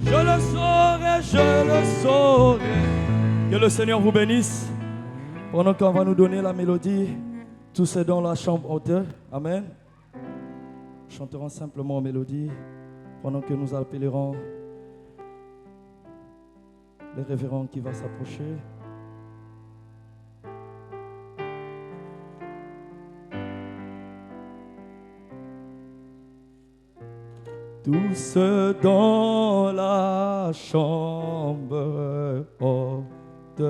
Je le saurai, je le saurai. Que le Seigneur vous bénisse. Pendant qu'on va nous donner la mélodie, tous c'est dans la chambre haute. Amen. Nous chanterons simplement mélodie pendant que nous appellerons le révérend qui va s'approcher. Tous dans la chambre haute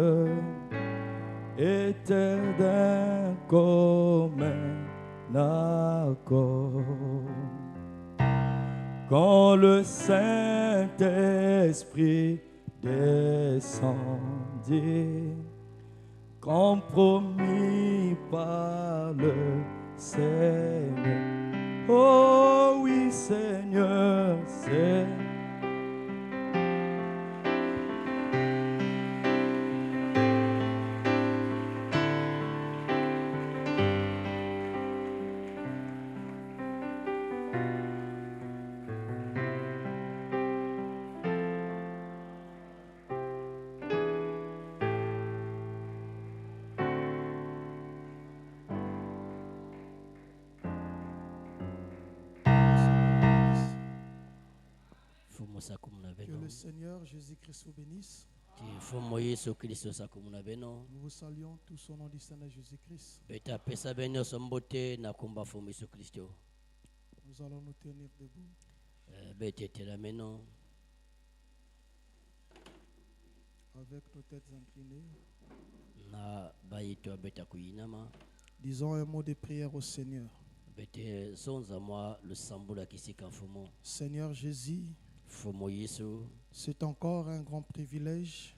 étaient d'un commun accord. Quand le Saint-Esprit descendit, comme promis par le Seigneur. Oh oui, Seigneur, c'est que le Seigneur Jésus-Christ vous bénisse. Nous vous saluons tous au nom du Seigneur Jésus-Christ. Nous allons nous tenir debout. Avec nos têtes inclinées. Disons un mot de prière au Seigneur. Seigneur Jésus, c'est encore un grand privilège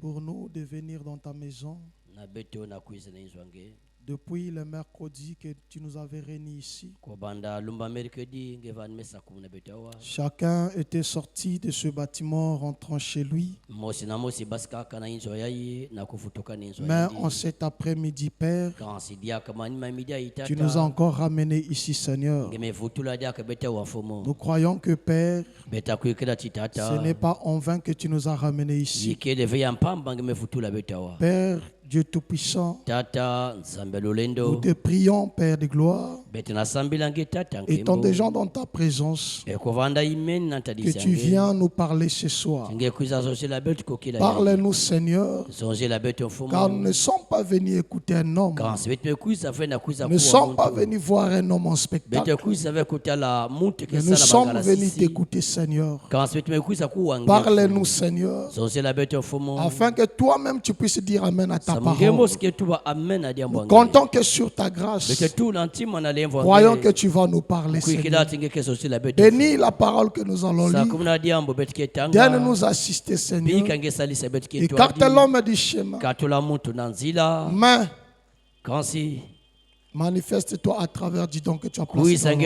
pour nous de venir dans ta maison. Depuis le mercredi que tu nous avais réunis ici, chacun était sorti de ce bâtiment rentrant chez lui. Mais en cet après-midi, Père, tu nous as encore ramenés ici, Seigneur. Nous croyons que, Père, ce n'est pas en vain que tu nous as ramenés ici. Père, Dieu Tout-Puissant, nous te prions, Père de gloire, étant des gens dans ta présence, que tu viens nous parler ce soir. Parle-nous, Seigneur, car nous ne sommes pas venus écouter un homme. Nous ne sommes pas venus voir un homme en spectacle. Mais nous sommes venus t'écouter, Seigneur. Parle-nous, Seigneur, afin que toi-même tu puisses dire Amen à ta parole. Nous comptons que sur ta grâce, croyons que tu vas nous parler, Seigneur. Bénis la parole que nous allons lire. Donne-nous assister, Seigneur. Écarte l'homme du chemin. Mais manifeste-toi à travers du don que tu as placé dans nous.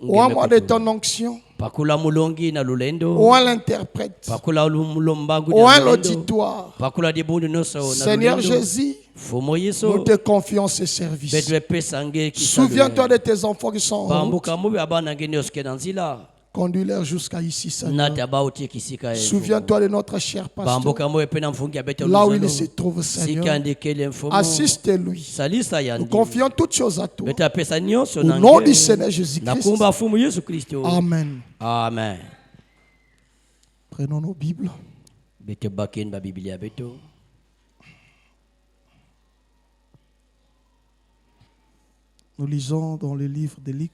Ouvre-moi de ton onction. Ou à l'interprète, ou à l'auditoire. Seigneur Jésus, nous te confions ces services. Souviens-toi de tes enfants qui sont en route. Conduis-les jusqu'à ici, Seigneur. Souviens-toi de notre cher pasteur. Là où il se trouve, Seigneur. Assiste-lui. Nous confions toutes choses à toi. Au nom du Seigneur Jésus-Christ. Amen. Amen. Prenons nos Bibles. Nous lisons dans le livre de Luc.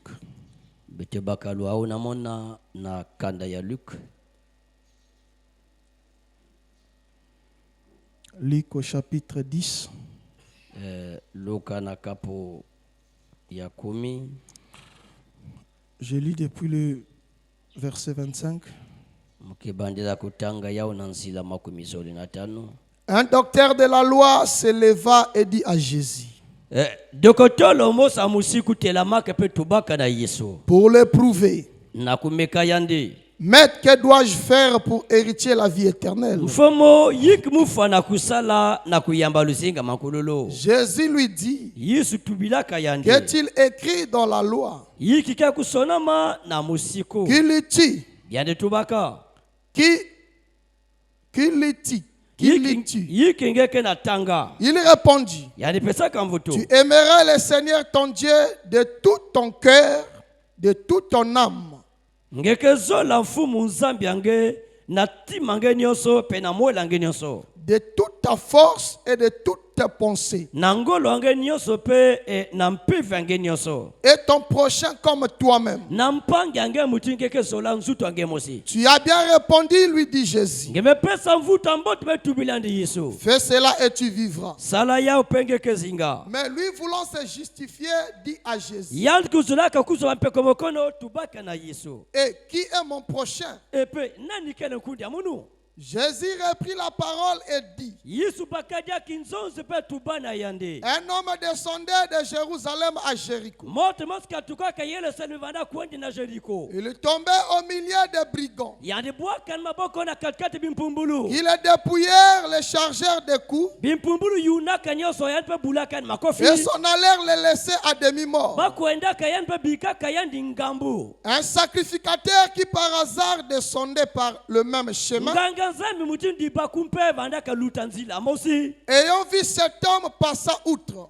Luc au chapitre 10. Je lis depuis le verset 25. Un docteur de la loi se leva et dit à Jésus, pour l'éprouver, Maître, que dois-je faire pour hériter la vie éternelle? Jésus lui dit, qu'est-il écrit dans la loi? Qui lit-il? Qui lit-il? Il répondit, tu aimeras le Seigneur ton Dieu de tout ton cœur, de toute ton âme, de toute ta force et de toute ta pensée, et ton prochain comme toi-même. Tu as bien répondu, lui dit Jésus. Fais cela et tu vivras. Mais lui, voulant se justifier, dit à Jésus, et qui est mon prochain? Jésus reprit la parole et dit, un homme descendait de Jérusalem à Jéricho. Il est tombé au milieu des brigands. Ils le dépouillèrent, le chargèrent de coups et s'en allèrent le laisser à demi-mort. Un sacrificateur qui par hasard descendait par le même chemin, ayant vu cet homme passer outre.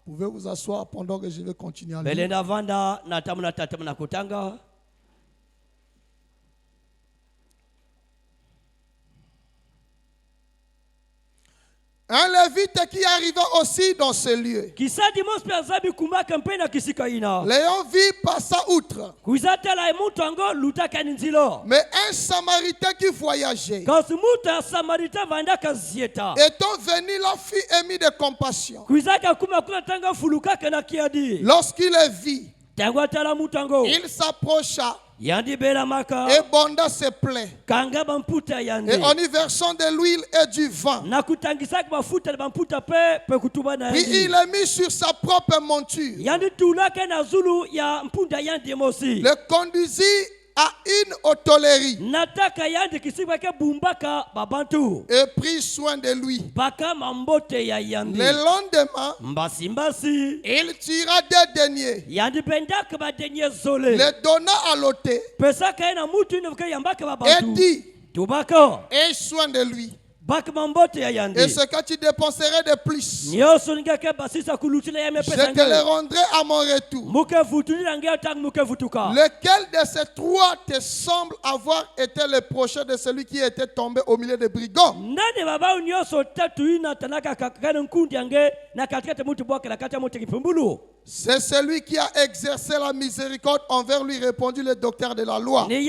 Pouvez vous asseoir pendant que je vais continuer à lire. Un lévite qui arriva aussi dans ce lieu, l'ayant vu passer outre. Mais un Samaritain qui voyageait, étant venu, la fut ému de compassion. Lorsqu'il le vit, il s'approcha et bonda ses plaies, et en y versant de l'huile et du vin, puis il l'a mis sur sa propre monture, le conduisit à une hôtellerie et prit soin de lui. Le lendemain, il tira des deniers, les donna à l'hôtel et dit, aie soin de lui. Et ce que tu dépenserais de plus, je te le rendrai à mon retour. Lequel de ces trois te semble avoir été le prochain de celui qui était tombé au milieu des brigands? C'est celui qui a exercé la miséricorde envers lui, répondit le docteur de la loi. Et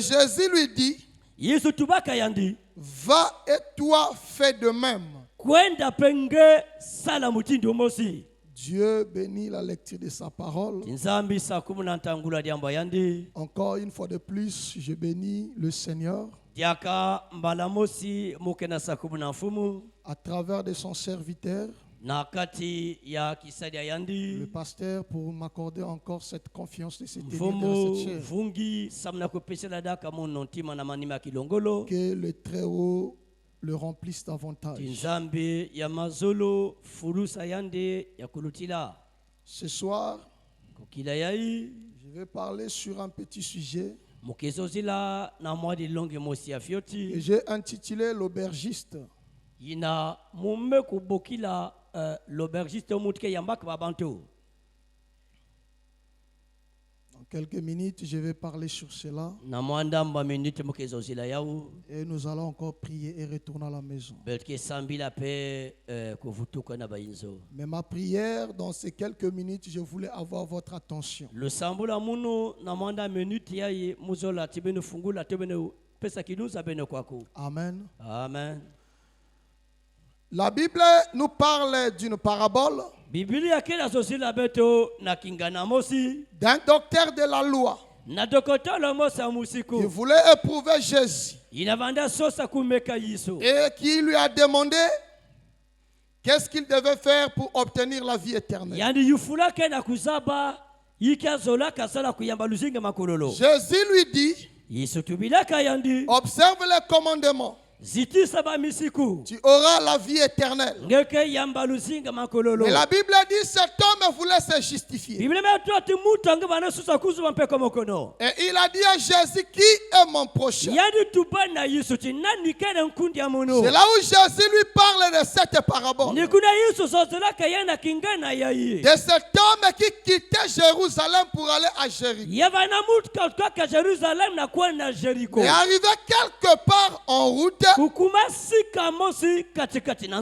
Jésus lui dit, va et toi fais de même. Dieu bénit la lecture de sa parole. Encore une fois de plus, je bénis le Seigneur à travers de son serviteur, le pasteur, pour m'accorder encore cette confiance de cette chair. Que le Très-Haut le remplisse davantage. Ce soir, je vais parler sur un petit sujet que j'ai intitulé l'aubergiste. Dans quelques minutes, je vais parler sur cela. Et nous allons encore prier et retourner à la maison. Mais ma prière, dans ces quelques minutes, je voulais avoir votre attention. Amen. Amen. La Bible nous parle d'une parabole d'un docteur de la loi qui voulait éprouver Jésus et qui lui a demandé Qu'est-ce qu'il devait faire pour obtenir la vie éternelle? Jésus lui dit, observe les commandements. Tu auras la vie éternelle. Mais la Bible dit cet homme voulait se justifier. Et il a dit à Jésus, qui est mon prochain? C'est là où Jésus lui parle de cette parabole. De cet homme qui quittait Jérusalem pour aller à Jéricho. Et arrivé quelque part en route,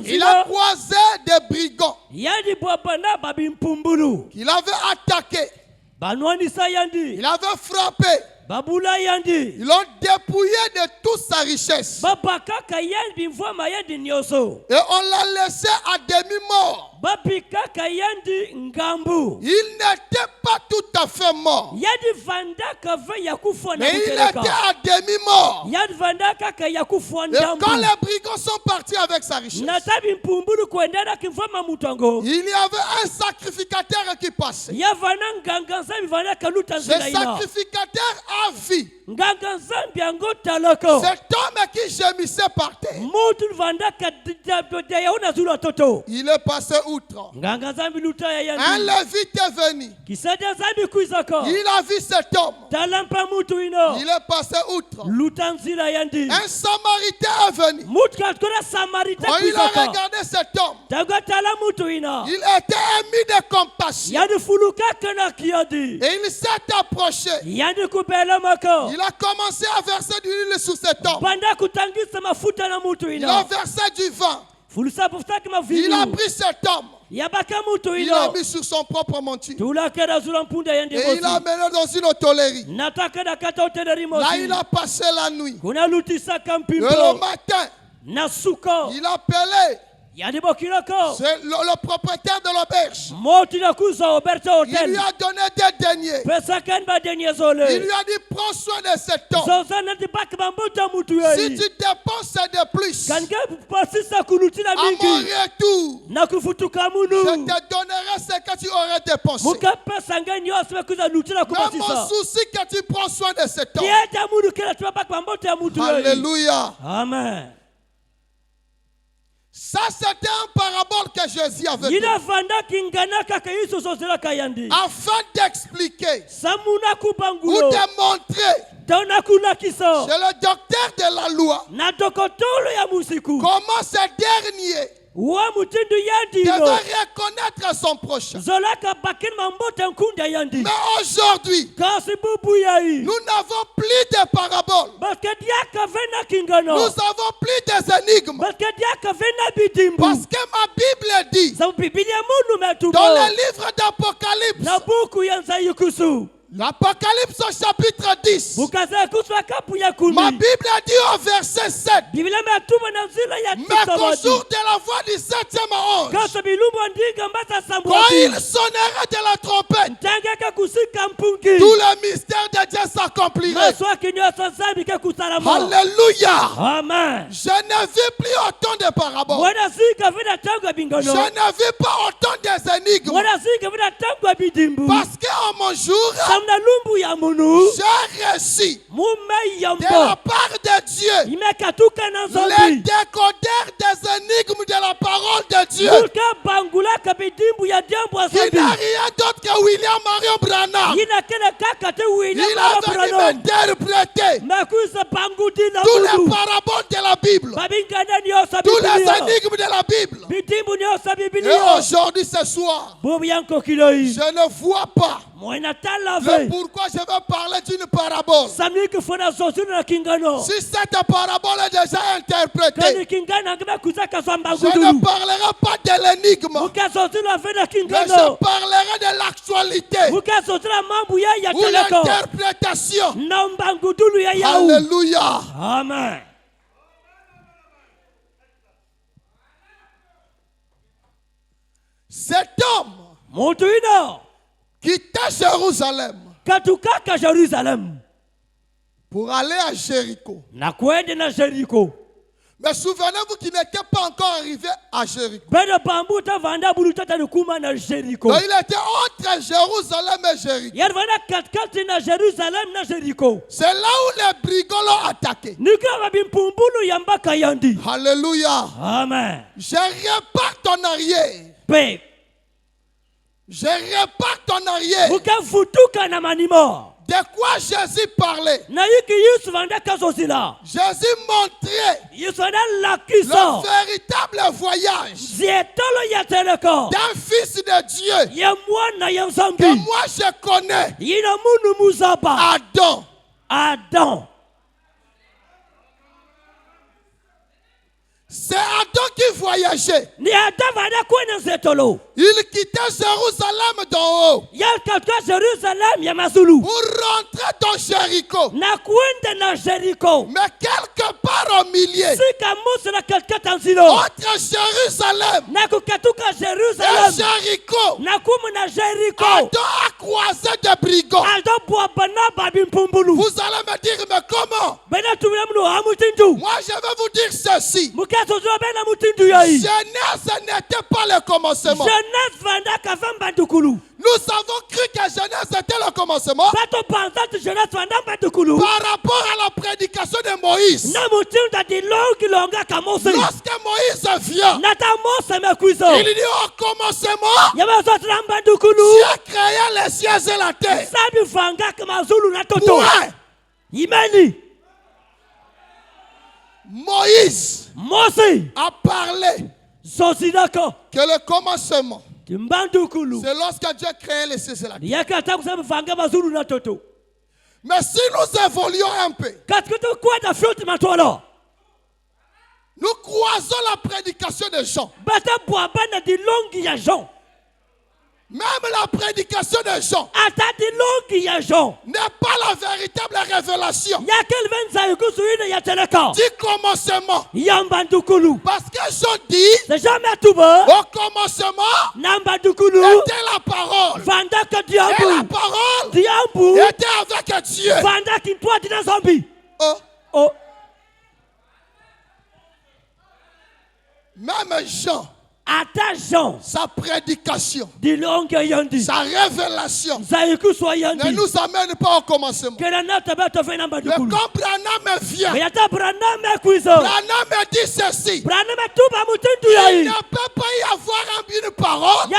il a croisé des brigands qu'il avait attaqués. Il avait frappé. Ils l'ont dépouillé de toute sa richesse. Et on l'a laissé à demi-mort. Il n'était pas tout à fait mort. Mais il était à demi-mort. Et quand les brigands sont partis avec sa richesse, il y avait un sacrificateur qui passait. Ce sacrificacateur a vu cet homme qui gémissait par terre. Il est passé outre. Un Lévite est venu. Il a vu cet homme. Il est passé outre. Un Samaritain est venu. Quand il a regardé cet homme, il était ému de compassion. Et il s'est approché. Il a commencé à verser de l'huile sur cet homme. Il a versé du vin. Il a pris cet homme. Il l'a mis sur son propre monture. Et il l'a amené dans une hôtellerie. Là, il a passé la nuit. Et le matin, il a appelé le propriétaire de l'auberge. Il lui a donné des deniers. Il lui a dit, prends soin de cet homme. Si tu dépenses de plus, à mon retour, je te donnerai ce que tu aurais dépensé. Mais mon souci que tu prends soin de cet homme. Alléluia. Amen. Ça, c'était une parabole que Jésus avait donnée. Afin d'expliquer ou de montrer chez le docteur de la loi comment ce dernier devait reconnaître son prochain. Mais aujourd'hui, nous n'avons plus de paraboles. Nous avons plus des énigmes. Parce que ma Bible dit dans le livre d'Apocalypse, l'Apocalypse au chapitre 10, ma Bible dit au verset 7, mais qu'au jour de la voix du 7e ange, quand il sonnerait de la trompette, tout le mystère de Dieu s'accomplirait. Alléluia. Amen. Je ne vis plus autant de paraboles. Je ne vis pas autant d'énigmes. Parce qu'en mon jour, j'ai reçu de la part de Dieu les décodeurs des énigmes de la parole de Dieu. Il n'a rien d'autre que William Marion Branham. Il a venu m'interpréter tous les paraboles de la Bible, tous les énigmes de la Bible. Et aujourd'hui, ce soir, je ne vois pas pourquoi je vais parler d'une parabole. Si cette parabole est déjà interprétée, je ne parlerai pas de l'énigme, mais je parlerai de l'actualité ou l'interprétation. Alléluia. Amen. Cet homme quittait Jérusalem pour aller à Jéricho. Mais souvenez-vous qu'il n'était pas encore arrivé à Jéricho. Donc il était entre Jérusalem et Jéricho. C'est là où les brigands l'ont attaqué. Alléluia. Amen. Je répare ton arrière. Je répare ton arrière. De quoi Jésus parlait? Jésus montrait le véritable voyage d'un fils de Dieu que moi je connais. Adam. C'est Adam qui voyageait. Il quittait Jérusalem d'en haut pour rentrer dans Jéricho. Mais quelque part au milieu, entre Jérusalem et Jéricho, Adam a croisé des brigands. Vous allez me dire, mais comment? Moi je vais vous dire ceci. Genèse n'était pas le commencement. Nous avons cru que Genèse était le commencement par rapport à la prédication de Moïse. Lorsque Moïse vient, il dit au commencement, Dieu créa les cieux et la terre. Moïse a parlé que le commencement, c'est lorsque Dieu créait les cieux et la terre. Mais si nous évoluons un peu, nous croisons la prédication de Jean. Même la prédication de Jean n'est pas la véritable révélation du commencement. Parce que Jean dit, au commencement était la parole. Et la parole était avec Dieu. Même Jean, sa prédication, sa révélation ne nous amène pas au commencement. Mais quand Branham vient, Branham dit ceci: il ne peut pas y avoir une parole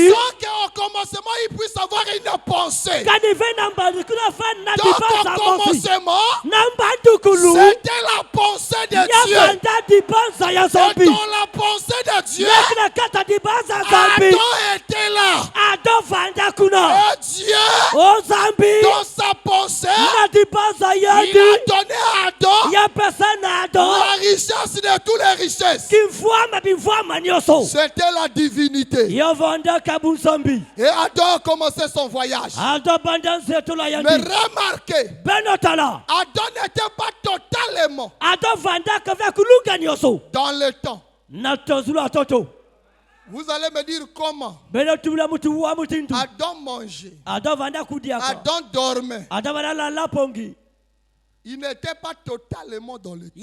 sans qu'au commencement il puisse avoir une pensée. Donc au commencement, c'était la pensée de Dieu. Et dans la pensée de Dieu, Adam était là. Et Dieu, dans sa pensée, il a donné à Adam la richesse de toutes les richesses. C'était la divinité. Et Adam a commencé son voyage. Mais remarquez, Adam n'était pas totalement dans le temps. Vous allez me dire comment? Adam mangeait. Adam dormait. Il n'était pas totalement dans le temps. Il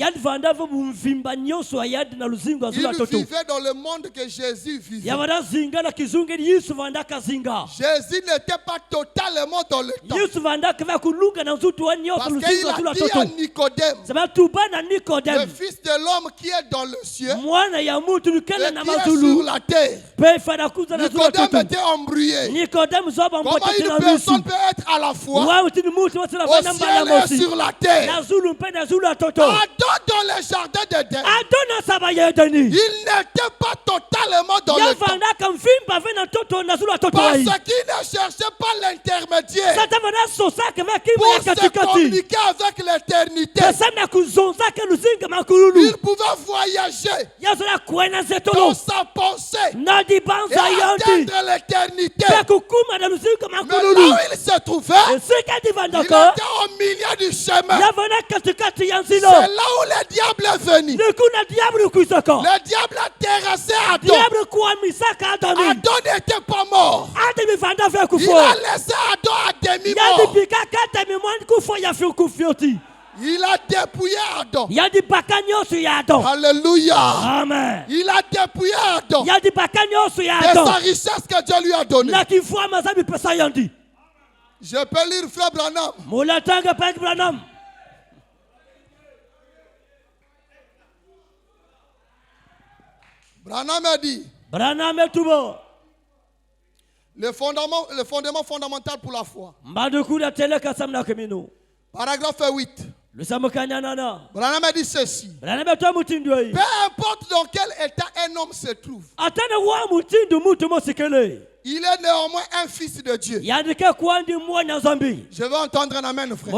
vivait dans le monde que Jésus vivait. Jésus n'était pas totalement dans le temps. Parce qu'il a dit à Nicodème, le fils de l'homme qui est dans le ciel et qui est sur la terre. Nicodème était embrouillé. Comment une personne peut être à la fois au ciel et sur la terre? Adam dans le jardin d'Éden, il n'était pas totalement dans le temps. Parce qu'il ne cherchait pas l'intermédiaire pour se communiquer avec l'éternité. Il pouvait voyager dans sa pensée et atteindre l'éternité. Mais là où il se trouvait, il était au milieu du chemin. C'est là où le diable est venu. Le diable a terrassé Adam. Adam n'était pas mort. Il a laissé Adam à demi-mort. Il a dépouillé Adam. Alléluia. Amen. Il a dépouillé Adam de sa richesse que Dieu lui a donnée. Je peux lire Frère Branham. Branham a dit le fondement fondamental pour la foi. Paragraphe 8. Branham a dit ceci. Peu importe dans quel état un homme se trouve, il est néanmoins un fils de Dieu. Je veux entendre un amen, frère.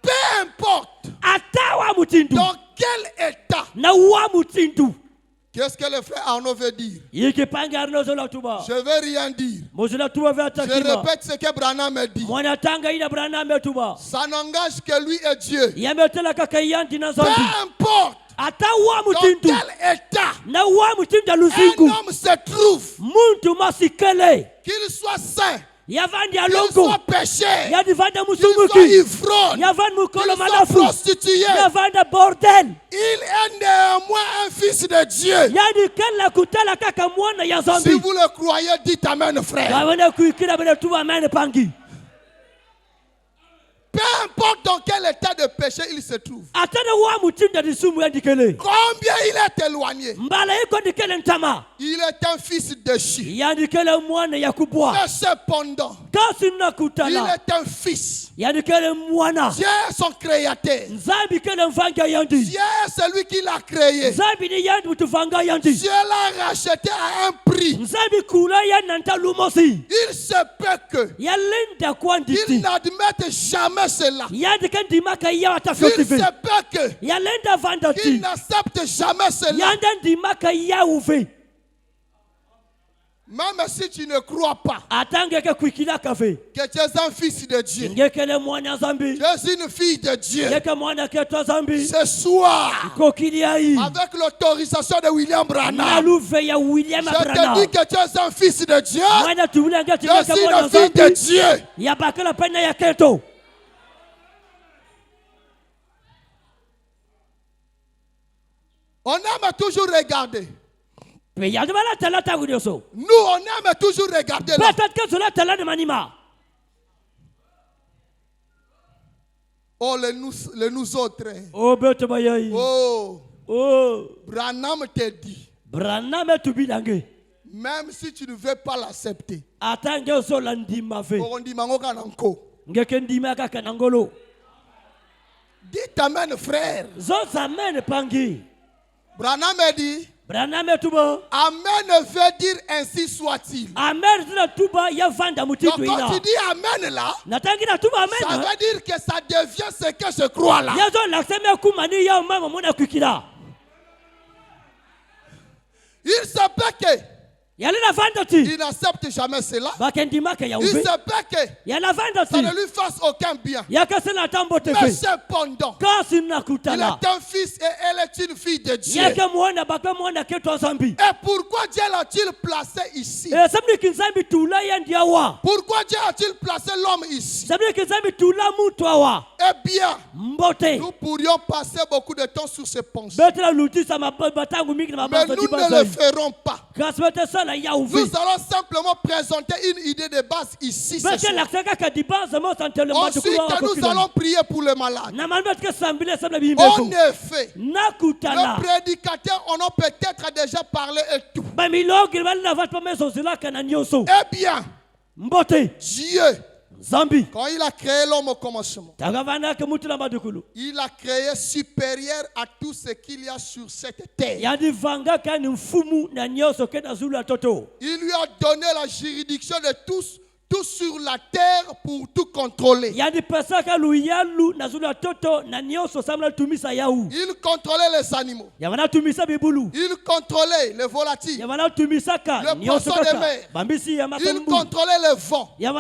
Peu importe dans quel état. Qu'est-ce que le frère Arnaud veut dire? Je ne veux rien dire. Je répète ce que Branham a dit. Ça n'engage que lui et Dieu. Peu importe dans quel état un homme se trouve, qu'il soit saint, qu'il soit péché, qu'il soit ivrogne, qu'il soit prostitué, il est néanmoins un fils de Dieu. Si vous le croyez, dites amen, frère. Peu importe dans quel état de péché il se trouve, combien il est éloigné, il est un fils de chien. Mais cependant, il est un fils. Dieu est son créateur. Dieu est celui qui l'a créé. Dieu l'a racheté à un prix. Il se peut qu'il n'admette jamais cela. Il se peut qu'il n'accepte jamais cela. Même si tu ne crois pas que tu es un fils de Dieu, tu es une fille de Dieu, ce soir, avec l'autorisation de William Branham, je te dis que tu es un fils de Dieu, tu es une fille de Dieu. On aime toujours regarder. Nous, on aime toujours regarder là. Oh, les nous autres. Oh, Branham te dit. Même si tu ne veux pas l'accepter. Dites amen, frère. Branham a dit. Amen veut dire ainsi soit-il. Donc quand tu dis amen là, ça veut dire que ça devient ce que je crois là. Il se peut que il n'accepte jamais cela. Il se peut que ça ne lui fasse aucun bien. Mais cependant, il est un fils et elle est une fille de Dieu. Et pourquoi Dieu l'a-t-il placé ici? Pourquoi Dieu a-t-il placé l'homme ici? Eh bien, nous pourrions passer beaucoup de temps sur ces pensées. Mais nous ne le ferons pas. Nous allons simplement présenter une idée de base ici. Ensuite, nous allons prier pour le malade. En effet, le prédicateur en a peut-être déjà parlé et tout. Eh bien, Dieu, quand il a créé l'homme au commencement, il a créé supérieur à tout ce qu'il y a sur cette terre. Il lui a donné la juridiction de tous sur la terre pour tout contrôler. Il contrôlait les animaux. Il contrôlait les volatiles, le poisson de mer. Il contrôlait le vent. Il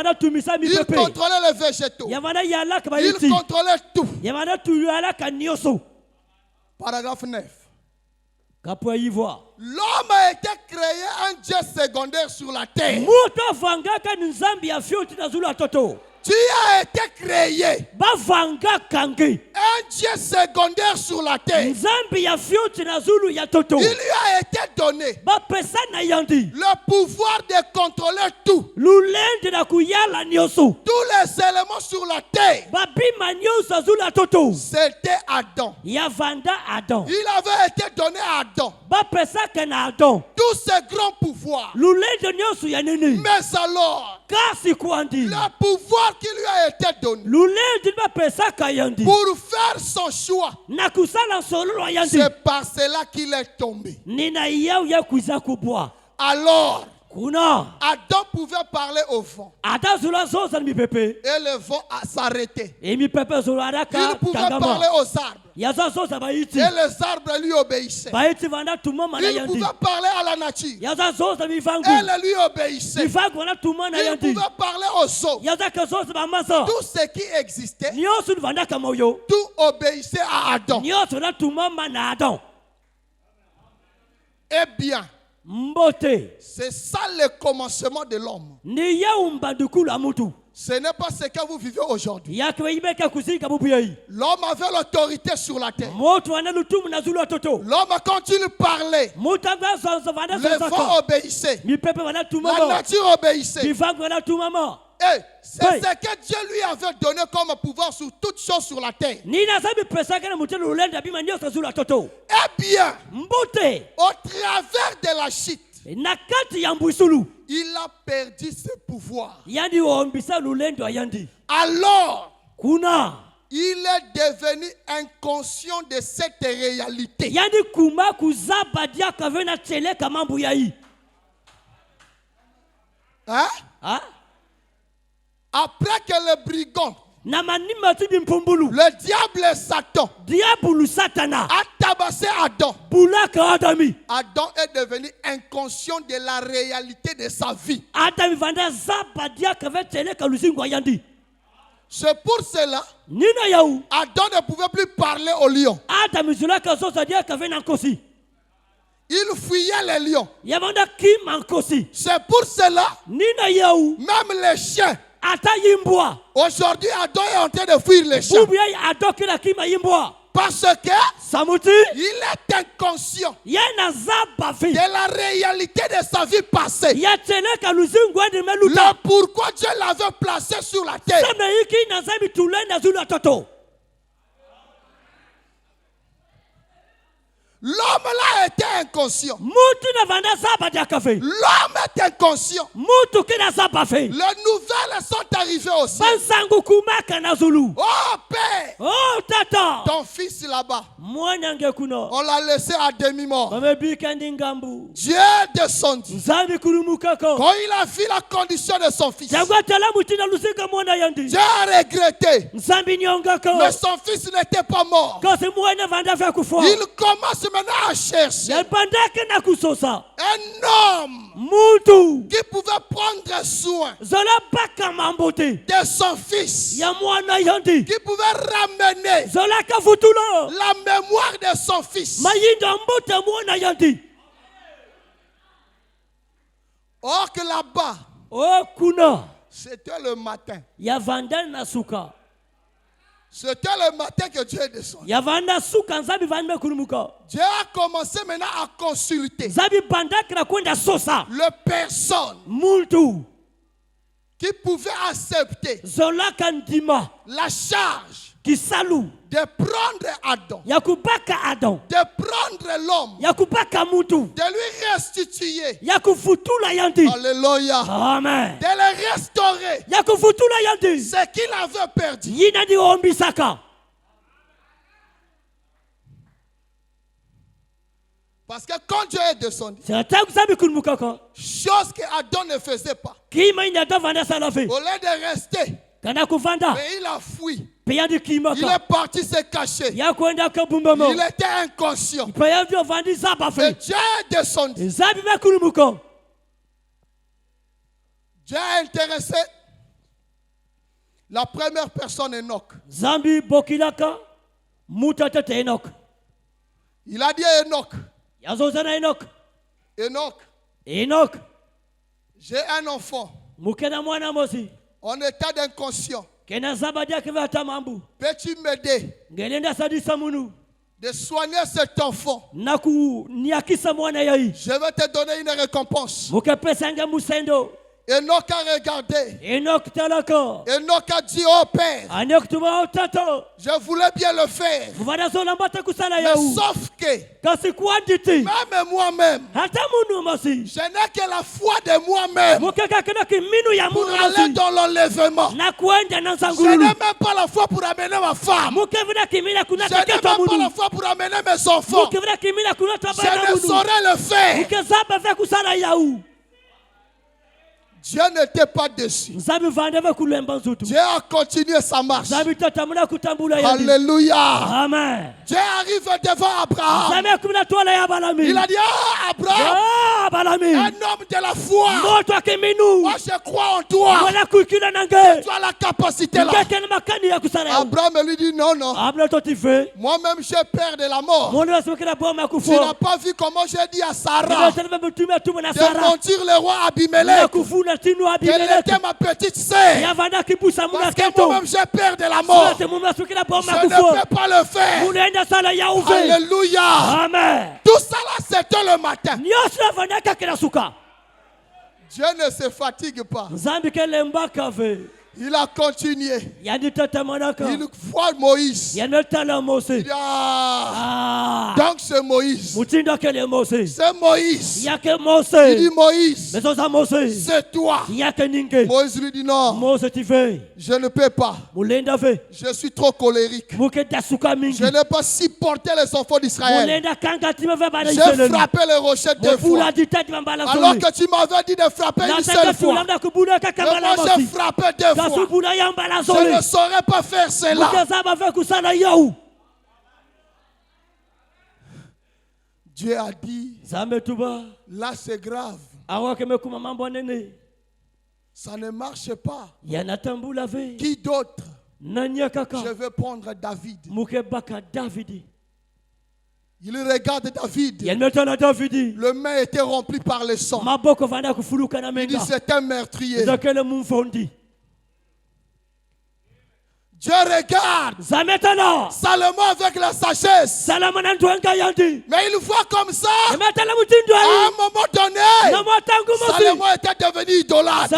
contrôlait les végétaux. Il contrôlait tout. Paragraphe 9. L'homme a été créé un Dieu secondaire sur la terre. Tu as été créé un Dieu secondaire sur la terre. Il lui a été donné le pouvoir de contrôler tout. Tous les éléments sur la terre. C'était Adam. Il avait été donné à Adam tous ces grands pouvoirs. Mais alors, le pouvoir qui lui a été donné pour faire son choix, c'est par cela qu'il est tombé. Alors, Adam pouvait parler au vent et le vent s'arrêtait. Il pouvait parler aux arbres et les arbres lui obéissaient. Il pouvait parler à la nature et elle lui obéissait. Il pouvait parler aux eaux. Tout ce qui existait, tout obéissait à Adam. Eh bien, c'est ça le commencement de l'homme. Ce n'est pas ce que vous vivez aujourd'hui. L'homme avait l'autorité sur la terre. L'homme, quand il parlait, le vent obéissait. La nature obéissait. Et c'est ce que Dieu lui avait donné comme pouvoir sur toutes choses sur la terre. Eh bien, au travers de la chute, il a perdu ses pouvoirs. Alors, il est devenu inconscient de cette réalité. Hein? Après que le brigand, le diable et Satan a tabassé Adam. Adam est devenu inconscient de la réalité de sa vie. C'est pour cela Adam ne pouvait plus parler au lion. Il fuyait les lions. C'est pour cela même les chiens. Aujourd'hui, Adam est en train de fuir les chiens. Parce que il est inconscient de la réalité de sa vie passée. Le pourquoi Dieu l'avait placé sur la terre. L'homme là était inconscient. L'homme est inconscient. Les nouvelles sont arrivées aussi. Oh Père, ton fils là-bas, on l'a laissé à demi-mort. Dieu est descendu. Quand il a vu la condition de son fils, Dieu a regretté. Mais son fils n'était pas mort. Il commence maintenant à chercher un homme qui pouvait prendre soin de son fils, qui pouvait ramener la mémoire de son fils. Or que là-bas, c'était le matin. C'était le matin que Dieu est descendu. Dieu a commencé maintenant à consulter le personne qui pouvait accepter la charge de prendre Adam, de prendre l'homme, de lui restituer, alléluia, Amen, de le restaurer, ce qu'il avait perdu. Parce que quand Dieu est descendu, chose que Adam ne faisait pas, au lieu de rester, mais il a fui. Il est parti se cacher. Il était inconscient. Et Dieu est descendu. Dieu a intéressé la première personne, Enoch. Il a dit à Enoch, j'ai un enfant. En état d'inconscient. Peux-tu m'aider de soigner cet enfant? Je vais te donner une récompense. Enoch a regardé. Enoch a dit, oh Père, je voulais bien le faire. Mais sauf que, même moi-même, je n'ai que la foi de moi-même pour aller dans l'enlèvement. Je n'ai même pas la foi pour amener ma femme. Je n'ai même pas la foi pour amener mes enfants. Je ne saurais le faire. Dieu n'était pas déçu. Dieu a continué sa marche. Alléluia. Amen. Dieu arrive devant Abraham. Il a dit, ah, Abraham, un homme de la foi. Moi je crois en toi. Tu as la capacité là. Abraham lui dit, non, non. Moi-même j'ai peur de la mort. Tu n'as pas vu comment j'ai dit à Sarah de mentir le roi Abimelech. Quelle était ma petite sœur? Parce que moi-même j'ai peur de la mort. Je ne peux pas le faire. Alléluia. Amen. Tout ça là c'était le matin. Dieu ne se fatigue pas. Il a continué. Il voit Moïse. Il dit, ah, donc c'est Moïse. C'est Moïse. Il dit, Moïse, c'est toi. Moïse lui dit, non, je ne peux pas. Je suis trop colérique. Je n'ai pas supporté les enfants d'Israël. J'ai frappé le rocher 2 fois. Alors que tu m'avais dit de frapper une seule fois. Mais moi j'ai frappé 2 fois. Je ne saurais pas faire cela. Dieu a dit, là c'est grave. Ça ne marche pas. Qui d'autre? Je vais prendre David. Il regarde David. Le main était rempli par le sang. Il dit, c'est un meurtrier. Dieu regarde Salomon avec la sagesse. Mais il voit comme ça. À un moment donné, Salomon était devenu idolâtre.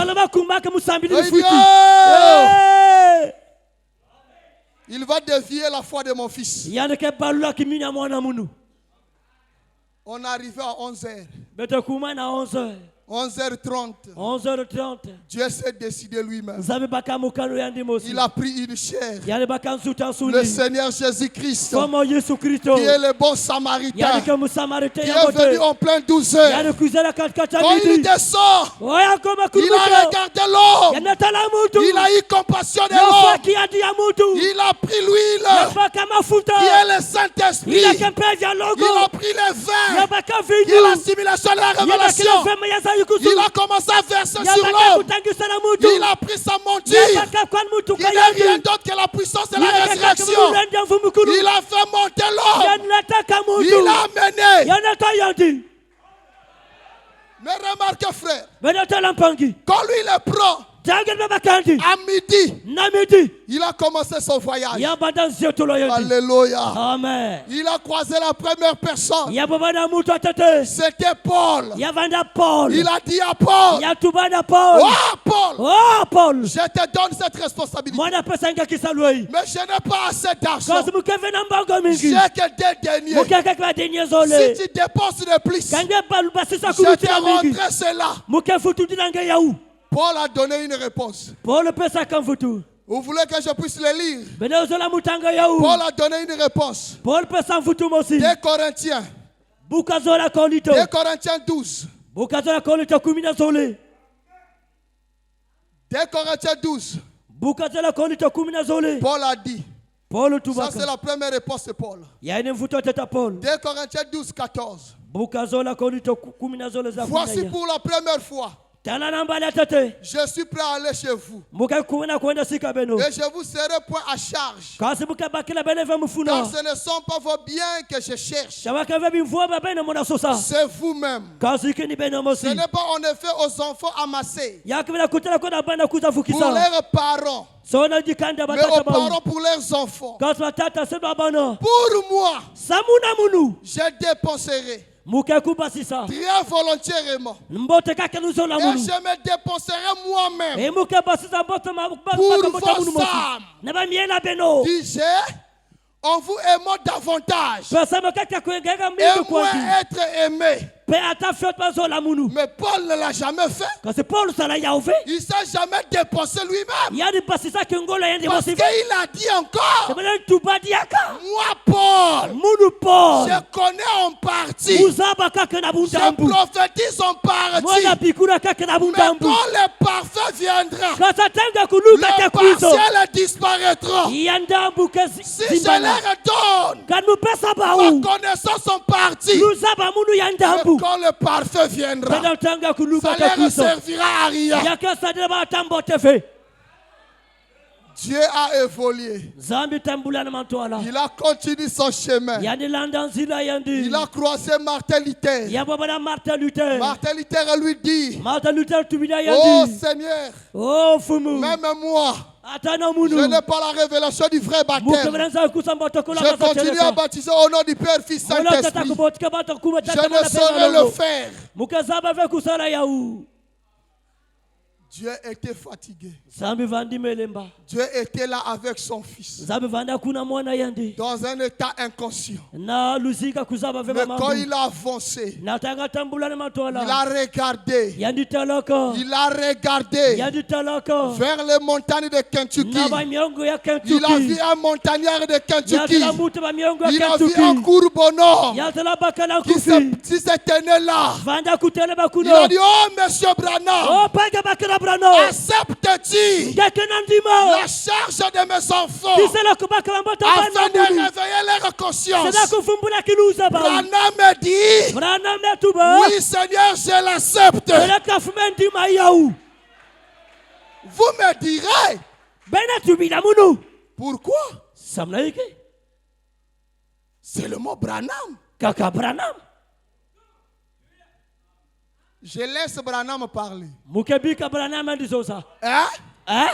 Il va dévier la foi de mon fils. On est arrivé à 11h. 11h30. Dieu s'est décidé lui-même. Il a pris une chair. Le Seigneur Jésus-Christ, qui est le bon Samaritain, qui est venu en plein 12h. Quand il descend, il a regardé l'homme. Il a eu compassion de l'homme. Il a pris l'huile, qui est le Saint-Esprit. Il a pris le vin, qui est l'assimilation de la révélation. Il a commencé à verser sur l'homme. Il a pris sa monture, qui n'est rien d'autre que la puissance de la résurrection. Il a fait monter l'homme. Il a amené. Mais remarquez, frère, quand lui le prend, à midi, il a commencé son voyage. Alléluia. Amen. Il a croisé la première personne. C'était Paul. Il a dit à Paul, oh Paul, je te donne cette responsabilité. Mais je n'ai pas assez d'argent. J'ai que 2 deniers. Si tu dépenses de plus, je te rendrai cela. Paul a donné une réponse. Vous voulez que je puisse le lire? Paul a donné une réponse. 2 Corinthiens. 2 Corinthiens 12. 2 Corinthiens 12. Paul a dit. Ça c'est la première réponse de Paul. 2 Corinthiens 12, 14. Voici pour la première fois Je suis prêt à aller chez vous. Et je vous serai point à charge. Car ce ne sont pas vos biens que je cherche. C'est vous-même. Ce n'est pas en effet aux enfants amassés pour leurs parents, mais aux parents pour leurs enfants. Pour moi, je dépenserai très volontairement. Et je me dépenserai moi-même pour vos âmes. Dis-je, en vous aimant davantage et moins être aimé. Mais Paul ne l'a jamais fait. Il ne s'est jamais dépensé lui-même. Parce qu'il a dit encore, moi Paul, je connais en partie, je prophétise en partie, mais quand le parfait viendra, le partiel disparaîtra. Si je leur donne ma connaissance en partie, quand le parfait viendra, ça ne servira à rien. Dieu a évolué. Il a continué son chemin. Il a croisé Martin Luther. Martin Luther lui dit, oh Seigneur, même moi, je n'ai pas la révélation du vrai baptême. Je continue à baptiser au nom du Père, Fils, Saint-Esprit. Je ne saurais le faire. Dieu était fatigué. Dieu était là avec son fils. Dans un état inconscient. Mais quand il a avancé, il a regardé. Il a regardé vers les montagnes de Kentucky. Il a vu un montagnard de Kentucky. Il a vu un courbonhomme qui s'est tenu là. Il a dit, oh monsieur Branham, acceptes-tu la charge de mes enfants afin de réveiller leur conscience? Branham me dit, oui Seigneur, je l'accepte. Vous me direz, pourquoi? C'est le mot Branham. Je laisse Branham parler. Hein?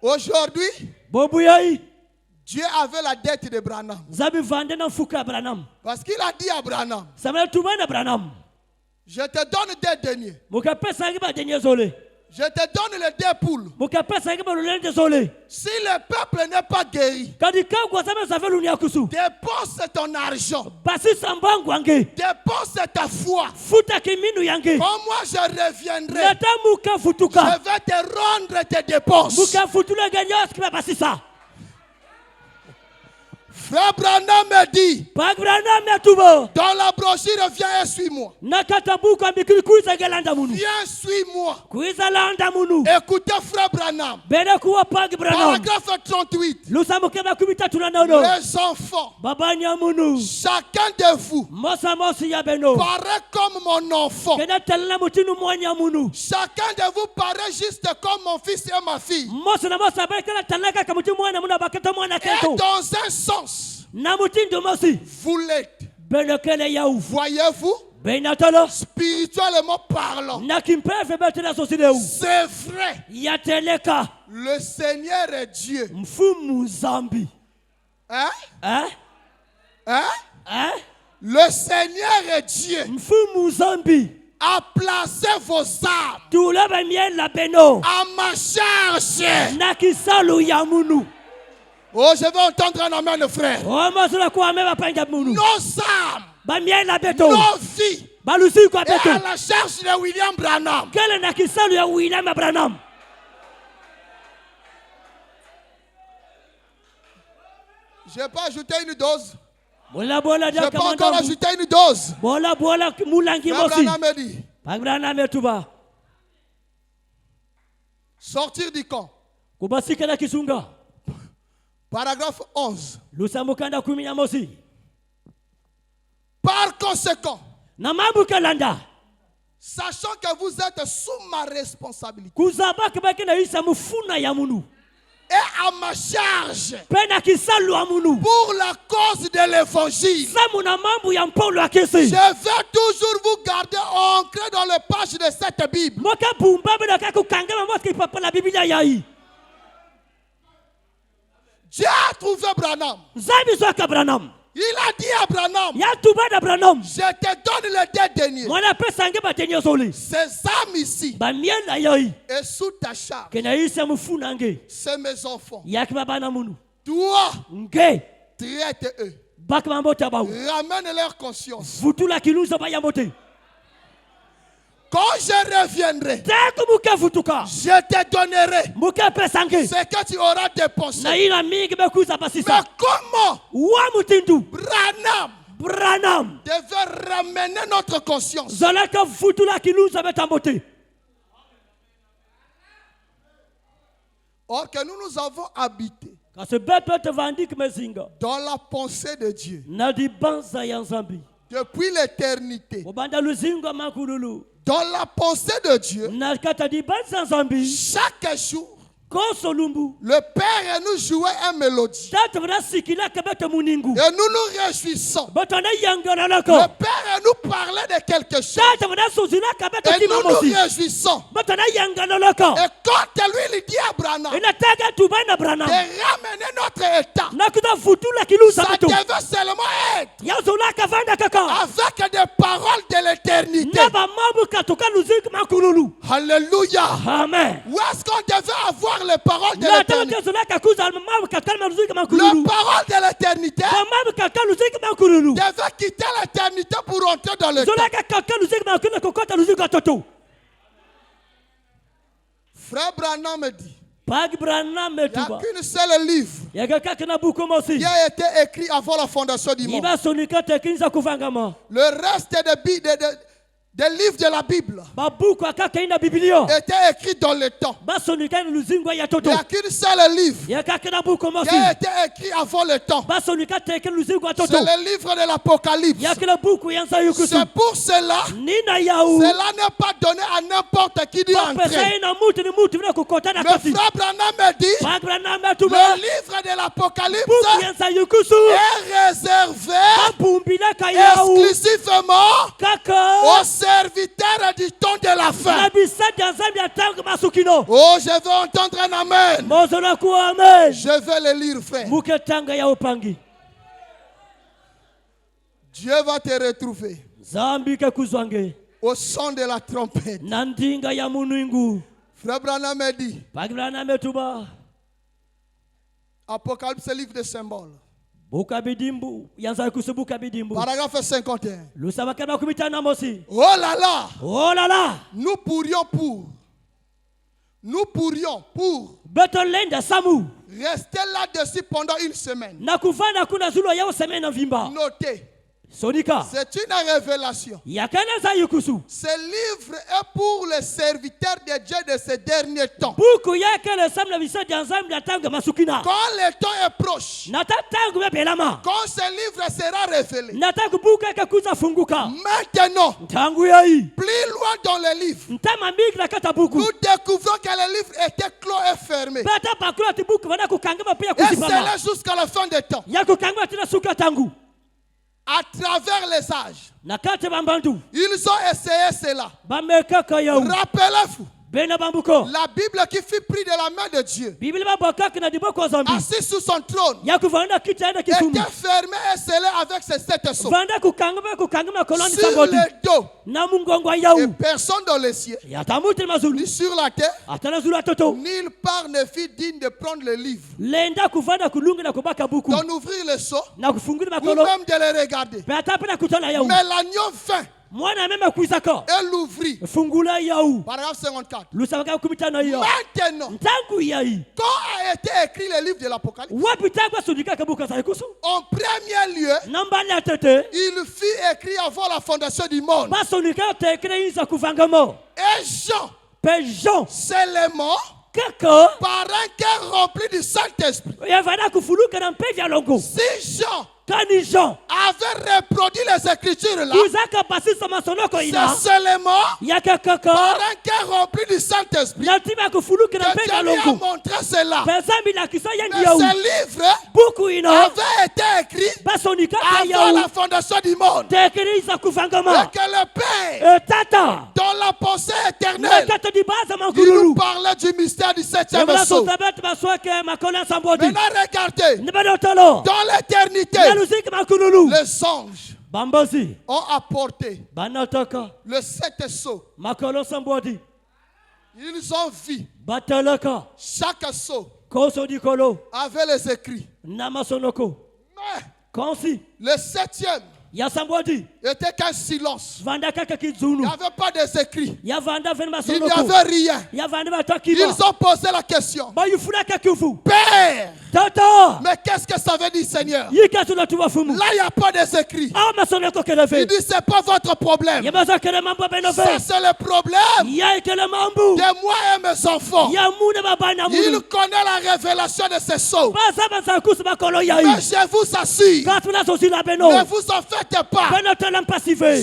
Aujourd'hui, Dieu avait la dette de Branham. Parce qu'il a dit à Branham, je te donne 2 deniers. Je te donne les 2 poules. Si le peuple n'est pas guéri, dépense ton argent. Dépense ta foi. Quand moi je reviendrai, je vais te rendre tes dépenses. Frère Branham me dit, dans la brochure, viens et suis-moi. Viens, suis-moi. Écoutez Frère Branham. Paragraphe 38. Les enfants, chacun de vous paraît comme mon enfant. Chacun de vous paraît juste comme mon fils et ma fille. Et dans un sens, vous l'êtes. Voyez-vous, spirituellement parlant, c'est vrai. Le Seigneur est Dieu. Hein? Le Seigneur est Dieu. A placé vos âmes à ma charge. Oh, je vais entendre un amen, frère. Nos âmes, nos vies, et à la charge de William Branham. Je n'ai pas ajouté une dose. Je n'ai pas encore ajouté une dose. Branham me dit, sortir du camp. Paragraphe 11. Par conséquent, Sachant que vous êtes sous ma responsabilité. Et à ma charge. Pour la cause de l'évangile. Je vais toujours vous garder ancré dans le page de cette Bible. Dieu a trouvé Branham. Il a dit à Branham, je te donne les 2 derniers. Ces âmes ici, et sous ta charge, c'est mes enfants. Toi, traite-eux. Ramène leur conscience. Quand je reviendrai, je te donnerai ce que tu auras dépensé. Mais comment Branham devait ramener notre conscience? Or que nous avons habité dans la pensée de Dieu depuis l'éternité. Dans la pensée de Dieu, chaque jour, le Père nous jouait une mélodie. Et nous nous réjouissons. Le Père nous parlait de quelque chose. Et nous nous réjouissons. Et quand lui il dit à Branham de ramener notre état, ça devait seulement être avec des paroles de l'éternité. Alléluia. Amen. Où est-ce qu'on devait avoir les paroles de l'éternité? Les paroles de l'éternité devaient quitter l'éternité pour entrer dans le temps. Frère Branham me dit, il n'y a qu'une seule livre qui a été écrit avant la fondation du monde. Le reste des livres de la Bible étaient écrits dans le temps. Il n'y a qu'une seule livre qui a été écrit avant le temps. C'est le livre de l'Apocalypse. C'est pour cela n'est pas donné à n'importe qui d'y entrer. Mais frère Branham me dit, le livre de l'Apocalypse est réservé exclusivement aux serviteur du temps de la fin. Oh, je veux entendre un amen. Je vais le lire, frère. Dieu va te retrouver au son de la trompette. Frère Branham me dit, Apocalypse, livre de symboles. Paragraphe 51. Oh là là. Nous pourrions rester là-dessus pendant une semaine. Notez. C'est une révélation. Ce livre est pour les serviteurs de Dieu de ces derniers temps. Quand le temps est proche, quand ce livre sera révélé, maintenant, plus loin dans le livre, nous découvrons que le livre était clos et fermé. Et c'est là jusqu'à la fin des temps. À travers les âges, ils ont essayé cela. Rappelez-vous, la Bible qui fut prise de la main de Dieu, assis sous son trône, était fermée et scellée avec ses 7 sceaux sur le dos. Et personne dans les cieux, ni sur la terre, nulle part ne fut digne de prendre le livre, d'en ouvrir le sceau, ou même de le regarder. Mais l'agneau vint et l'ouvrit. Paragraphe 54. Maintenant, quand a été écrit le livre de l'Apocalypse, en premier lieu, il fut écrit avant la fondation du monde. Et Jean, seulement, par un cœur rempli du Saint-Esprit. Si Jean avait reproduit les écritures là, c'est seulement par un cœur rempli du Saint-Esprit que Dieu lui a montré cela. Mais ce livre avait été écrit avant la fondation du monde. Et que le Père, dans la pensée éternelle, il nous parlait du mystère du 7e sceau. Maintenant regardez, dans l'éternité, les anges ont apporté le 7 sceaux. Ils ont vu chaque sceau avait les écrits. Mais le 7e était qu'un silence. Il n'y avait pas des écrits. Il n'y avait rien. Ils ont posé la question. Père, mais qu'est-ce que ça veut dire, Seigneur? Là, il n'y a pas des écrits. Il dit, c'est pas votre problème. Ça, c'est le problème de moi et mes enfants. Il connaît la révélation de ces sceaux. Mais je vous assure, ne vous en faites pas.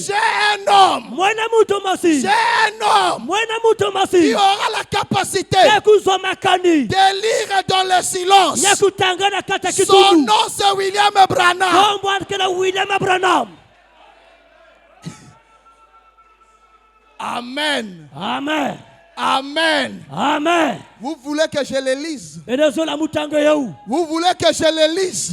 J'ai un homme qui aura la capacité de lire dans le silence. Son nom c'est William Branham. Amen. Amen. Amen. Amen. Vous voulez que je les lise? Vous voulez que je les lise?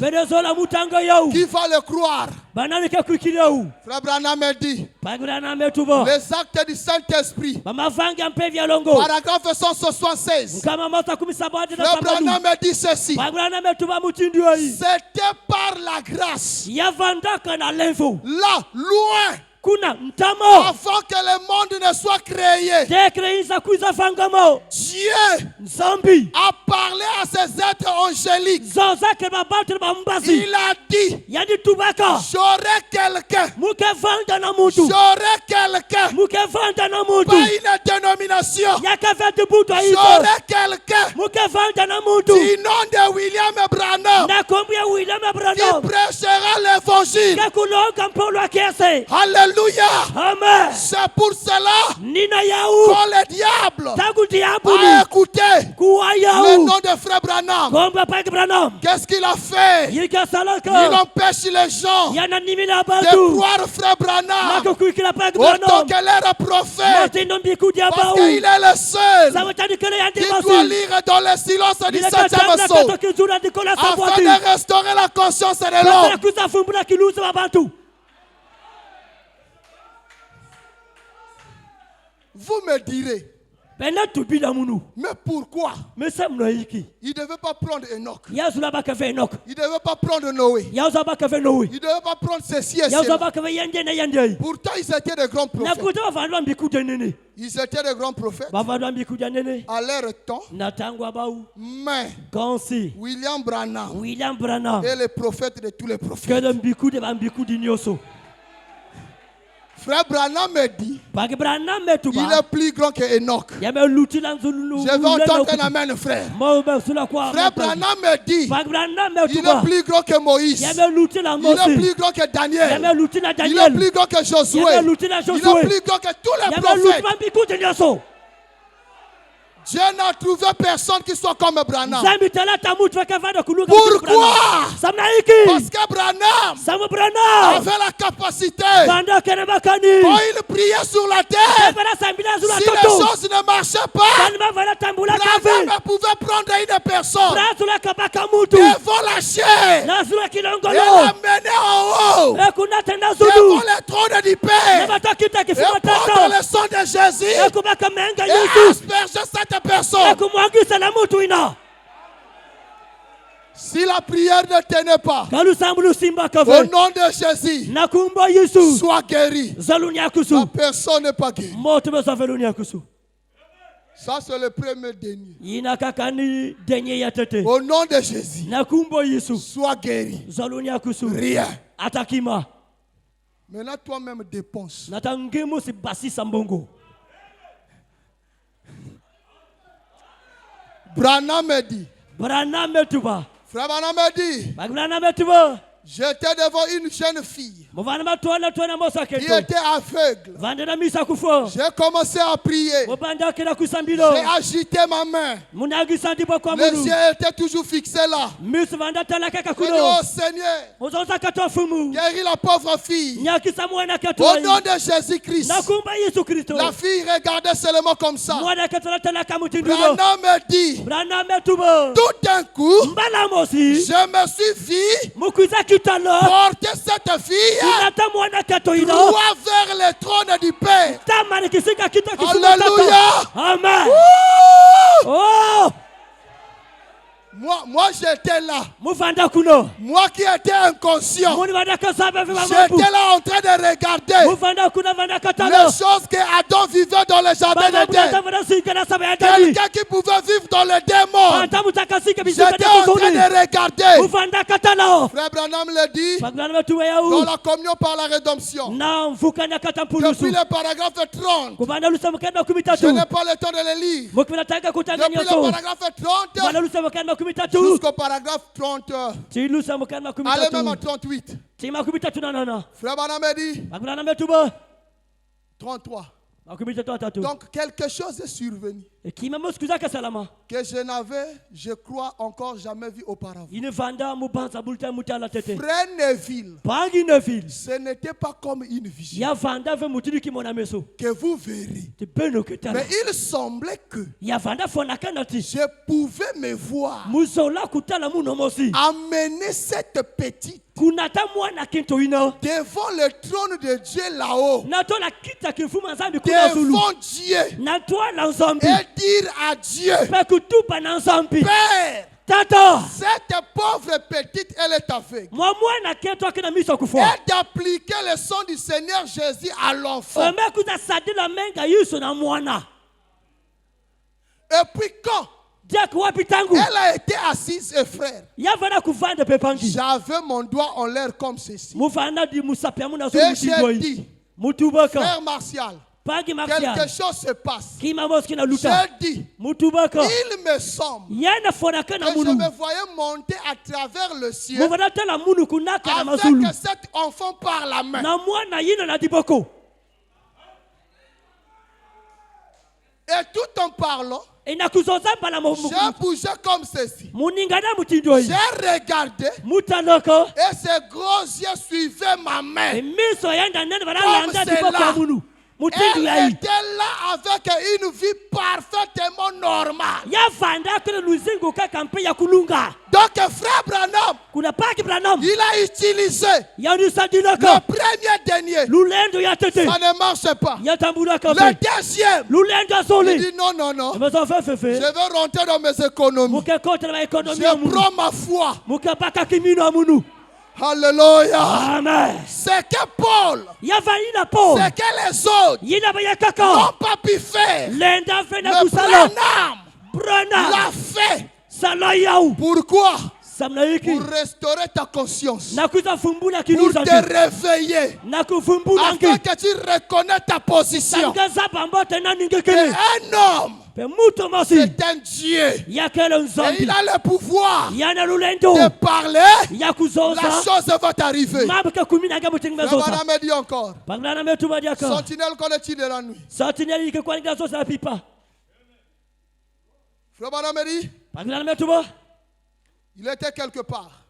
Qui va le croire? Frère Branham me dit les actes du Saint-Esprit, paragraphe 176. Frère Branham me dit ceci: c'était par la grâce, là, loin, avant que le monde ne soit créé, Dieu a parlé à ses êtres angéliques. Il a dit, j'aurai quelqu'un, pas une dénomination, j'aurai quelqu'un du nom de William Branham qui prêchera l'évangile. Alléluia. Amen. C'est pour cela que le diable a écouté le nom de Frère Branham. Qu'est-ce qu'il a fait? Il empêche les gens de croire Frère Branham autant qu'elle est un prophète, parce qu'il est le seul qui doit lire dans le silence du 7e sceau afin de restaurer la conscience de l'homme. Vous me direz, mais pourquoi il ne devait pas prendre Enoch? Il ne devait pas prendre Noé. Il ne devait pas prendre ceci et cela. Pourtant, ils étaient des grands prophètes. Ils étaient des grands prophètes à leur temps. Mais William Branham est le prophète de tous les prophètes. Frère Branham me dit, il est plus grand que Enoch. Je vais entendre un amen, frère. Frère Branham me dit, il est plus grand que Moïse. Il est plus grand que Daniel. Il est plus grand que Josué. Il est plus grand que tous les prophètes. Dieu n'a trouvé personne qui soit comme Branham. Pourquoi? Parce que Branham avait la capacité, quand il priait sur la terre, si les choses ne marchaient pas, Branham pouvait prendre une personne devant la chair et l'amener en haut devant le trône du Père et prendre le sang de Jésus et asperger cette personne. Si la prière ne tenait pas, au nom de Jésus, sois guéri. La personne n'est pas guérie. Ça, c'est le premier dernier. Au nom de Jésus, sois guéri. Rien. Maintenant, toi-même dépense. Branham me dit. Frère Branham me dit. J'étais devant une jeune fille qui était aveugle. J'ai commencé à prier. J'ai agité ma main. Les yeux étaient toujours fixés là. J'ai dit, oh Seigneur, guéris la pauvre fille. Au nom de Jésus-Christ. La fille regardait seulement comme ça. Branham me dit, tout d'un coup, je me suis vu porter cette fille droit vers le trône du Père. Alléluia. Amen. Oh! Moi j'étais là. Moi qui étais inconscient. J'étais là en train de regarder les choses que Adam vivait dans le jardin d'Éden. Quelqu'un qui pouvait vivre dans le démon. J'étais en train de regarder. Frère Branham le dit dans la communion par la rédemption. Depuis le paragraphe 30. Je n'ai pas le temps de le lire. Depuis le paragraphe 30. Jusqu'au paragraphe 30. Allez même à 38. Frère Branham dit 33. Donc quelque chose est survenu que je n'avais, je crois, encore jamais vu auparavant. Frère Neville, ce n'était pas comme une vision que vous verrez. Mais il semblait que je pouvais me voir amener cette petite devant le trône de Dieu là-haut, devant Dieu, et dire à Dieu, Père, cette pauvre petite, elle est aveugle. Et d'appliquer le sang du Seigneur Jésus à l'enfant. Et puis quand elle a été assise, et frère, j'avais mon doigt en l'air comme ceci. Et j'ai dit, frère Martial, quelque chose se passe. J'ai dit, il me semble que je me voyais monter à travers le ciel avec cet enfant par la main. Et tout en parlant, j'ai bougé comme ceci. J'ai regardé et ses gros yeux suivaient ma main. Comme cela. Elle était là avec une vie parfaitement normale. Donc frère Branham, il a utilisé le premier denier. Ça ne marche pas. Le deuxième, il dit non. Je vais rentrer dans mes économies. Je prends ma foi. Alléluia. Amen. C'est que Paul, c'est que les autres n'ont pas pu faire. Mais Branham l'a fait. Pourquoi? Pour restaurer ta conscience, pour te réveiller, afin que tu reconnaisses ta position. Et un homme, c'est un Dieu, et il a le pouvoir de parler, la chose va t'arriver. Frère Branham dit encore, sentinelle connaît-il de la nuit? Frère Branham dit, il était quelque part.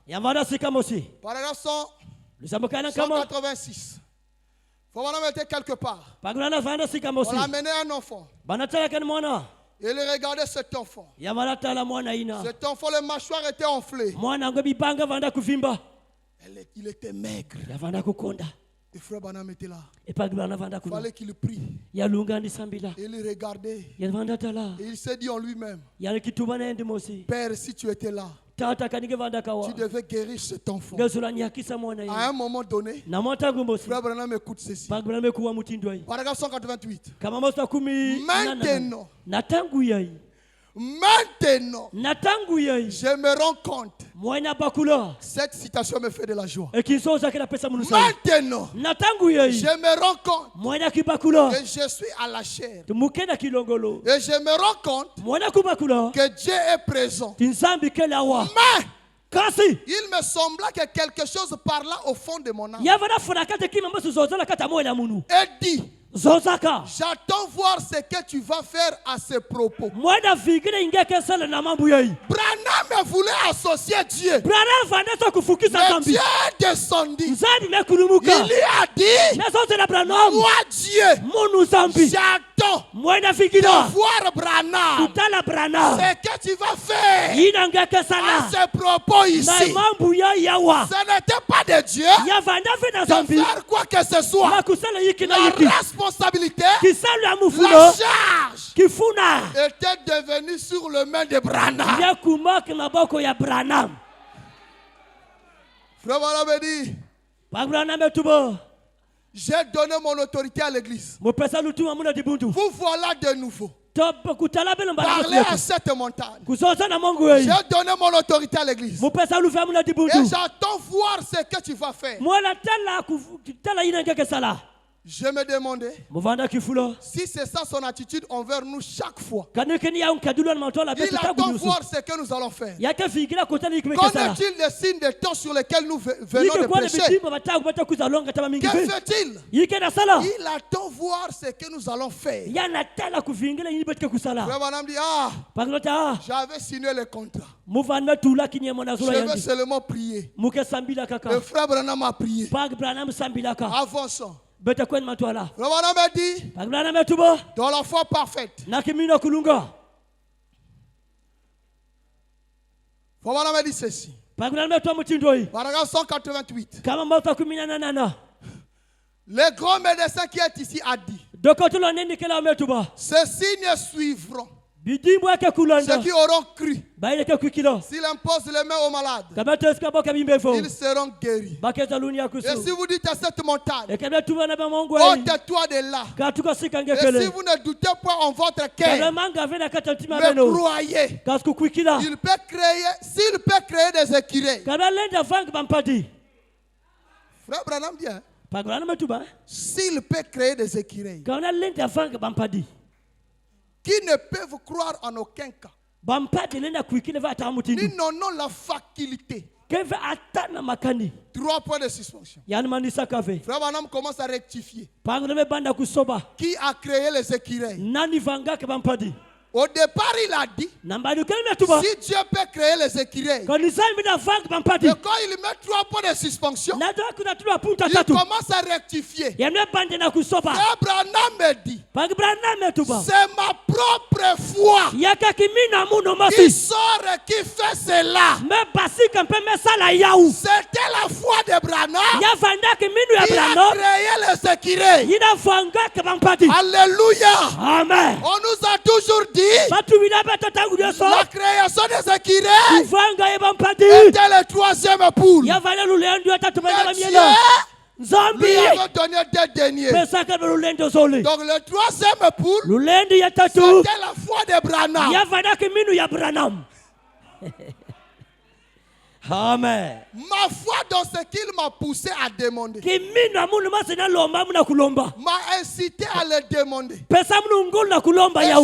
Paragraphe 186. Frère Branham était quelque part. On a amené un enfant. Et il regardait cet enfant. Cet enfant, le mâchoire était enflé. Il était maigre. Et frère Branham était là. Il fallait qu'il prie. Et il regardait. Et il s'est dit en lui-même, Père, si tu étais là, tu devais guérir cet enfant. À un moment donné, frère Branham écoute ceci. Paragraphe 188. Maintenant, je me rends compte. Cette citation me fait de la joie. Maintenant, je me rends compte que je suis à la chair. Et je me rends compte que Dieu est présent. Mais Il me semblait que quelque chose parlait au fond de mon âme. Et dit, j'attends voir ce que tu vas faire à ce propos. Branham voulait associer Dieu. Mais Dieu est descendu. Il lui a dit, moi Dieu, j'attends de voir Branham. Ce que tu vas faire à ce propos ici, ce n'était pas de Dieu de faire quoi que ce soit. La responsabilité, la charge était devenue sur le main de Branham. Frère Branham dit, j'ai donné mon autorité à l'église. Vous voilà de nouveau. Parlez à cette montagne. J'ai donné mon autorité à l'église. Et j'attends voir ce que tu vas faire. Je me demandais si c'est ça son attitude envers nous chaque fois. Il attend voir ce que nous allons faire. Qu'en est-il des signes de temps sur lesquels nous venons de prêcher? Que fait-il? Il attend voir ce que nous allons faire. Frère Branham dit, j'avais signé le contrat. Je vais seulement prier. Le frère Branham a prié. Avançons. Branham a dit, dans la foi parfaite, Branham a dit ceci. Paragraphe 188. Le grand médecin qui est ici a dit, ces signes suivront ceux qui auront cru. S'il impose les mains aux malades, ils seront guéris. Et si vous dites à cette montagne, ôte-toi de là. Et si vous ne doutez pas en votre cœur, mais croyez, il peut créer, s'il peut créer des écureuils. Frère Branham dit, s'il peut créer des écureuils qui ne peuvent croire en aucun cas, ni n'ont la faculté. 3 points de suspension. Frère Branham commence à rectifier. Qui a créé les écureuils? Au départ, il a dit, si Dieu peut créer les écureuils, et quand il met 3 points de suspension, il commence à rectifier. Frère Branham me dit, c'est ma propre foi qui sort et qui fait cela. C'était la foi de Branham qui a créé les écureuils. Alléluia. Amen. On nous a toujours dit, la création des écureuils était le 3e poule. Mais Dieu lui avait donné 2 derniers. Donc le 3e poule, c'était la foi de Branham. Amen. Ma foi dans ce qu'il m'a poussé à demander m'a incité à le demander. Et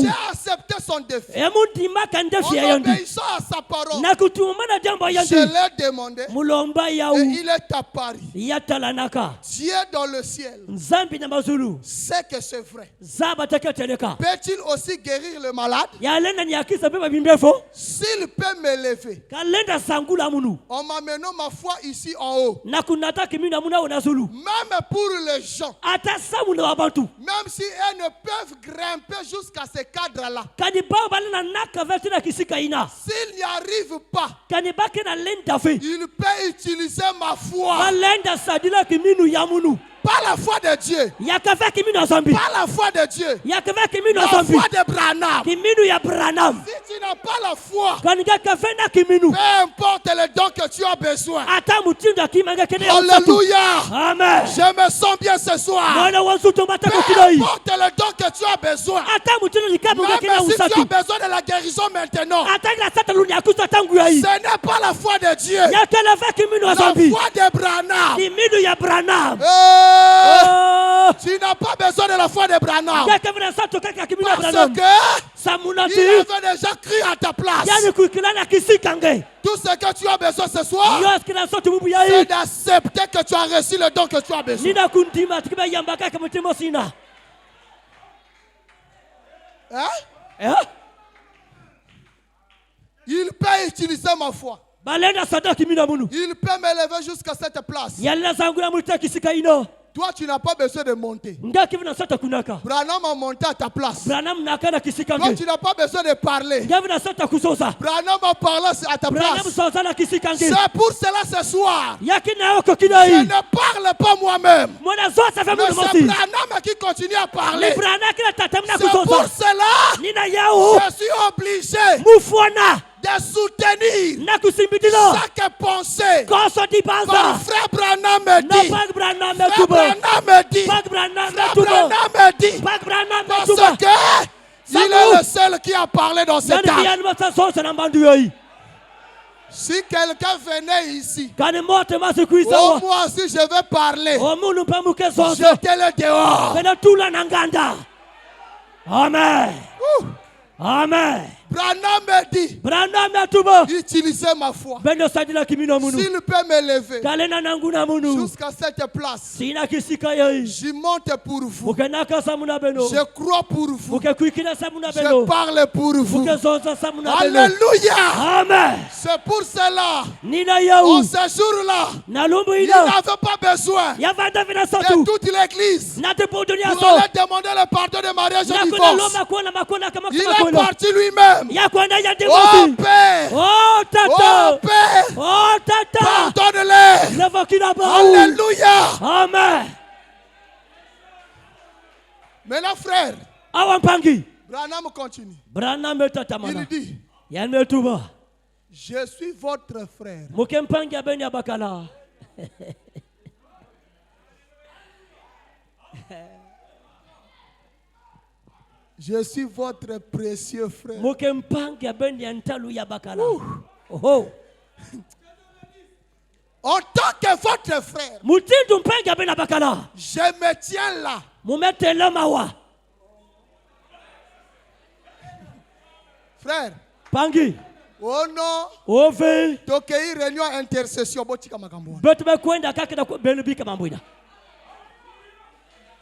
j'ai accepté son défi. En obéissant à sa parole, je l'ai demandé et il est apparu. Dieu dans le ciel sait que c'est vrai. Peut-il aussi guérir le malade? S'il peut me lever en m'amenant ma foi ici en haut, même pour les gens, même si elles ne peuvent grimper jusqu'à ce cadre-là, s'ils n'y arrivent pas, il peut utiliser ma foi. Pas la foi de Dieu. Pas la foi de Dieu. La foi de Branham. Si tu n'as pas la foi, peu importe le don que tu as besoin. Alléluia. Amen. Je me sens bien ce soir. Peu importe le don que tu as besoin. Même si tu as besoin de la guérison maintenant, ce n'est pas la foi de Dieu. La foi de Branham. Tu n'as pas besoin de la foi de Branham. Parce que avait déjà crié à ta place. Tout ce que tu as besoin ce soir, c'est d'accepter que tu as reçu le don que tu as besoin. Hein? Il peut utiliser ma foi. Il peut m'élever jusqu'à cette place. Toi, tu n'as pas besoin de monter. Branham a monté à ta place. Toi, tu n'as pas besoin de parler. Branham a parlé à ta place. C'est pour cela ce soir, je ne parle pas moi-même. Mais c'est Branham qui continue à parler. C'est pour cela que je suis obligé de soutenir chaque pensée. Par frère Branham me dit. Frère Branham me dit. Frère Branham me dit. Parce que il est le seul qui a parlé dans cette âge. Si quelqu'un venait ici, moi aussi je vais parler. Jetez-le dehors. Amen. Amen. Branham me dit, utilisez ma foi. S'il peut m'élever jusqu'à cette place, je monte pour vous. Je crois pour vous. Je parle pour vous. Alléluia. Amen. C'est pour cela, en ce jour-là, il n'avait pas besoin de toute l'église pour aller demander le pardon de mariage et divorce. Il est parti lui-même. Oh Père, oh Tata, oh Père, oh Tata, pardonne-les. Alléluia. Amen. Maintenant frère, Branham continue. Il dit, je suis votre frère. Je suis votre précieux frère. En tant que votre frère, je me tiens là. Frère, oh non, tokei réunion intercession.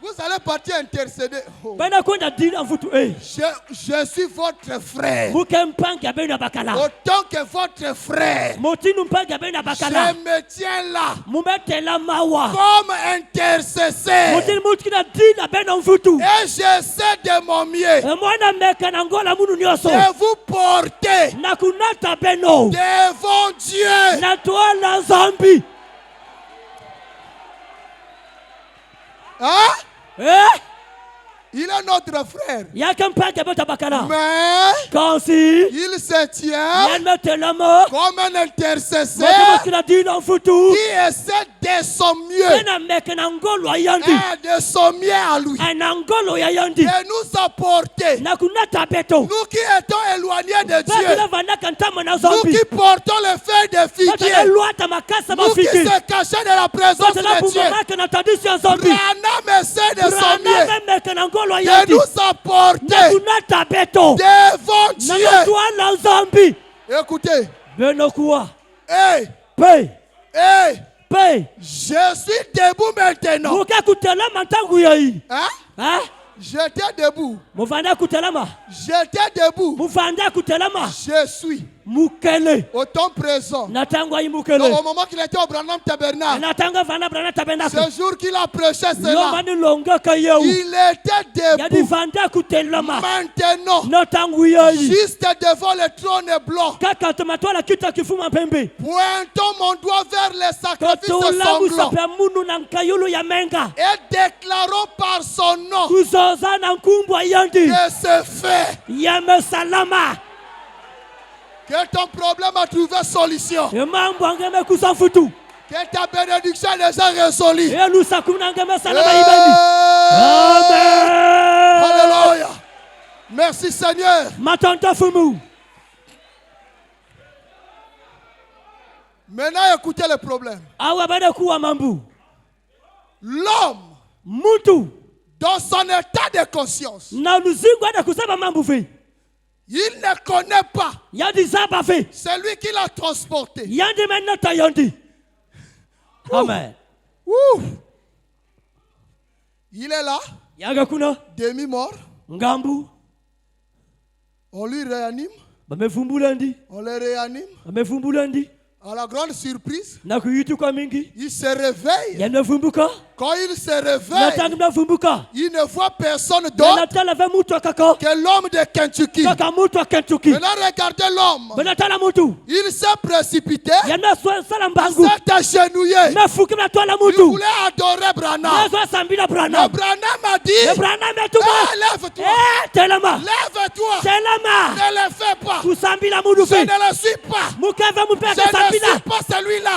Vous allez partir intercéder. Oh. Je suis votre frère. Autant que votre frère, je me tiens là comme intercesseur. Et j'essaie de mon mieux de vous porter devant Dieu. Hein? Il est notre frère. Mais il se tient comme un intercesseur qui essaie de son mieux de son mieux à lui de nous apporter, nous qui étions éloignés de Dieu, nous qui portons le feu de figuier, nous qui se cachons de la présence de Dieu. Branham essaie de son mieux de nous apporter devant Dieu. Écoutez. Hey. Je suis debout maintenant. Hein? J'étais debout. J'étais debout. Je suis au temps présent. Donc, au moment qu'il était au Branham Tabernacle, ce jour qu'il a prêché cela, il était debout. Maintenant, juste devant le trône blanc, pointons mon doigt vers les sacrifices sanglants et déclarons par son nom que c'est fait. Que ton problème a trouvé solution. Que ta bénédiction est déjà résolue. Alléluia. Merci Seigneur. Maintenant écoutez le problème. L'homme, dans son état de conscience, Il ne connaît pas. C'est lui qui l'a transporté. Amen. Ouh. Il est là. Demi-mort. On lui réanime. On le réanime. À la grande surprise, il se réveille. Quand il se réveille, il ne voit personne d'autre que l'homme de Kentucky. Maintenant, regardez l'homme. Il s'est précipité. Il s'est agenouillé. Il voulait adorer Branham. Mais Branham a dit, lève-toi. Lève-toi. Ne le fais pas. Je ne le suis pas. Je ne suis pas celui-là.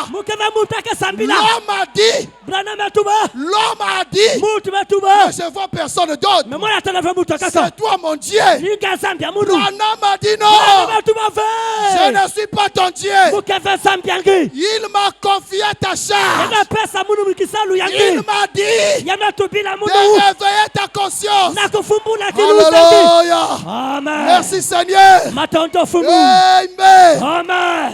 L'homme a dit, l'homme a dit, mais je ne vois personne d'autre. C'est toi mon Dieu. Branham a dit non. Je ne suis pas ton Dieu. Il m'a confié ta charge. Il m'a dit de réveiller ta conscience. Alléluia. Amen. Merci Seigneur. Amen. Amen.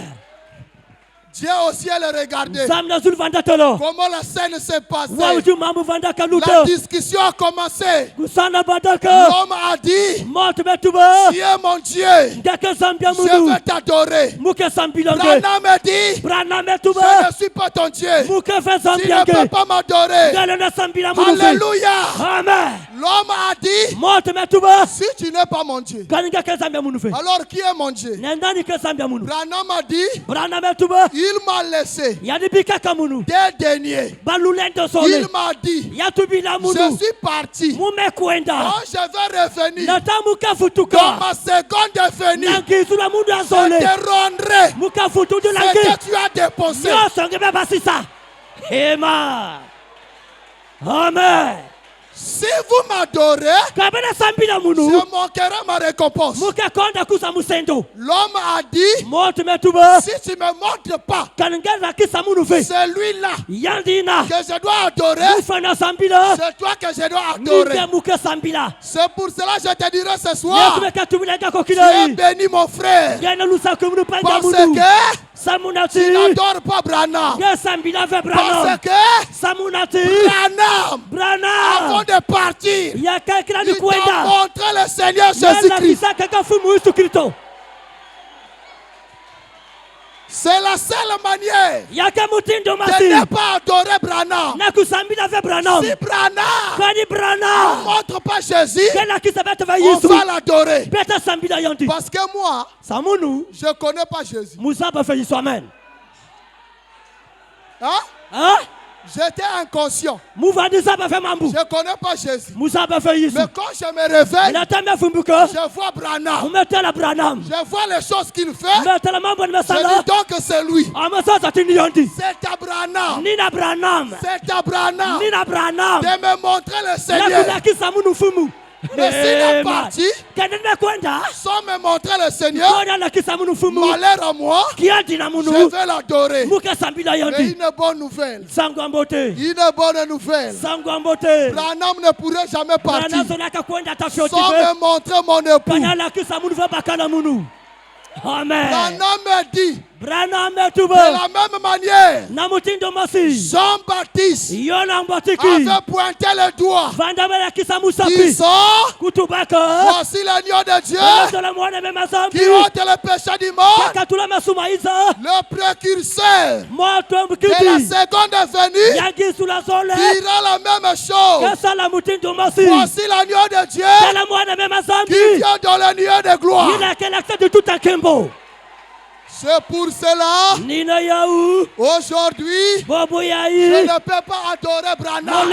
Dieu au ciel regardait comment la scène s'est passée. La discussion a commencé. L'homme a dit, tu es mon Dieu, je veux t'adorer. Branham a dit, je ne suis pas ton Dieu, tu ne peux pas m'adorer. Alléluia. L'homme a dit, si tu n'es pas mon Dieu, alors qui est mon Dieu? Branham a dit, il m'a laissé des deniers. Il m'a dit, je suis parti. Quand je vais revenir, dans ma seconde venue, je te rendrai ce que tu as dépensé. Amen. Si vous m'adorez, je manquerai ma récompense. L'homme a dit, si tu ne me montres pas celui-là que je dois adorer, c'est toi que je dois adorer. C'est pour cela que je te dirai ce soir, tu es béni mon frère, parce que tu n'adores pas Branham. Parce que Branham, avant de partir, il t'a montré le Seigneur Jésus-Christ. C'est la seule manière de ne pas adorer Branham. Si Branham ne montre pas Jésus, on va l'adorer. Parce que moi, je ne connais pas Jésus. Hein? J'étais inconscient. Je ne connais pas Jésus. Mais quand je me réveille, je vois Branham. Je vois les choses qu'il fait. Je dis donc que c'est lui. C'est à Branham. C'est à Branham de me montrer le Seigneur. Mais s'il est parti, sans me montrer le Seigneur, malheur à moi, je vais l'adorer. Mais une bonne nouvelle. Une bonne nouvelle. Branham ne pourrait jamais partir sans me montrer mon époux. Amen. Branham dit, de la même manière, Jean-Baptiste avait pointé le doigt, disant, voici l'agneau de Dieu qui ôte le péché du monde, le précurseur de la seconde venue dira la même chose. Voici l'agneau de Dieu qui vient dans le lieu de gloire. C'est pour cela, aujourd'hui, je ne peux pas adorer Branham.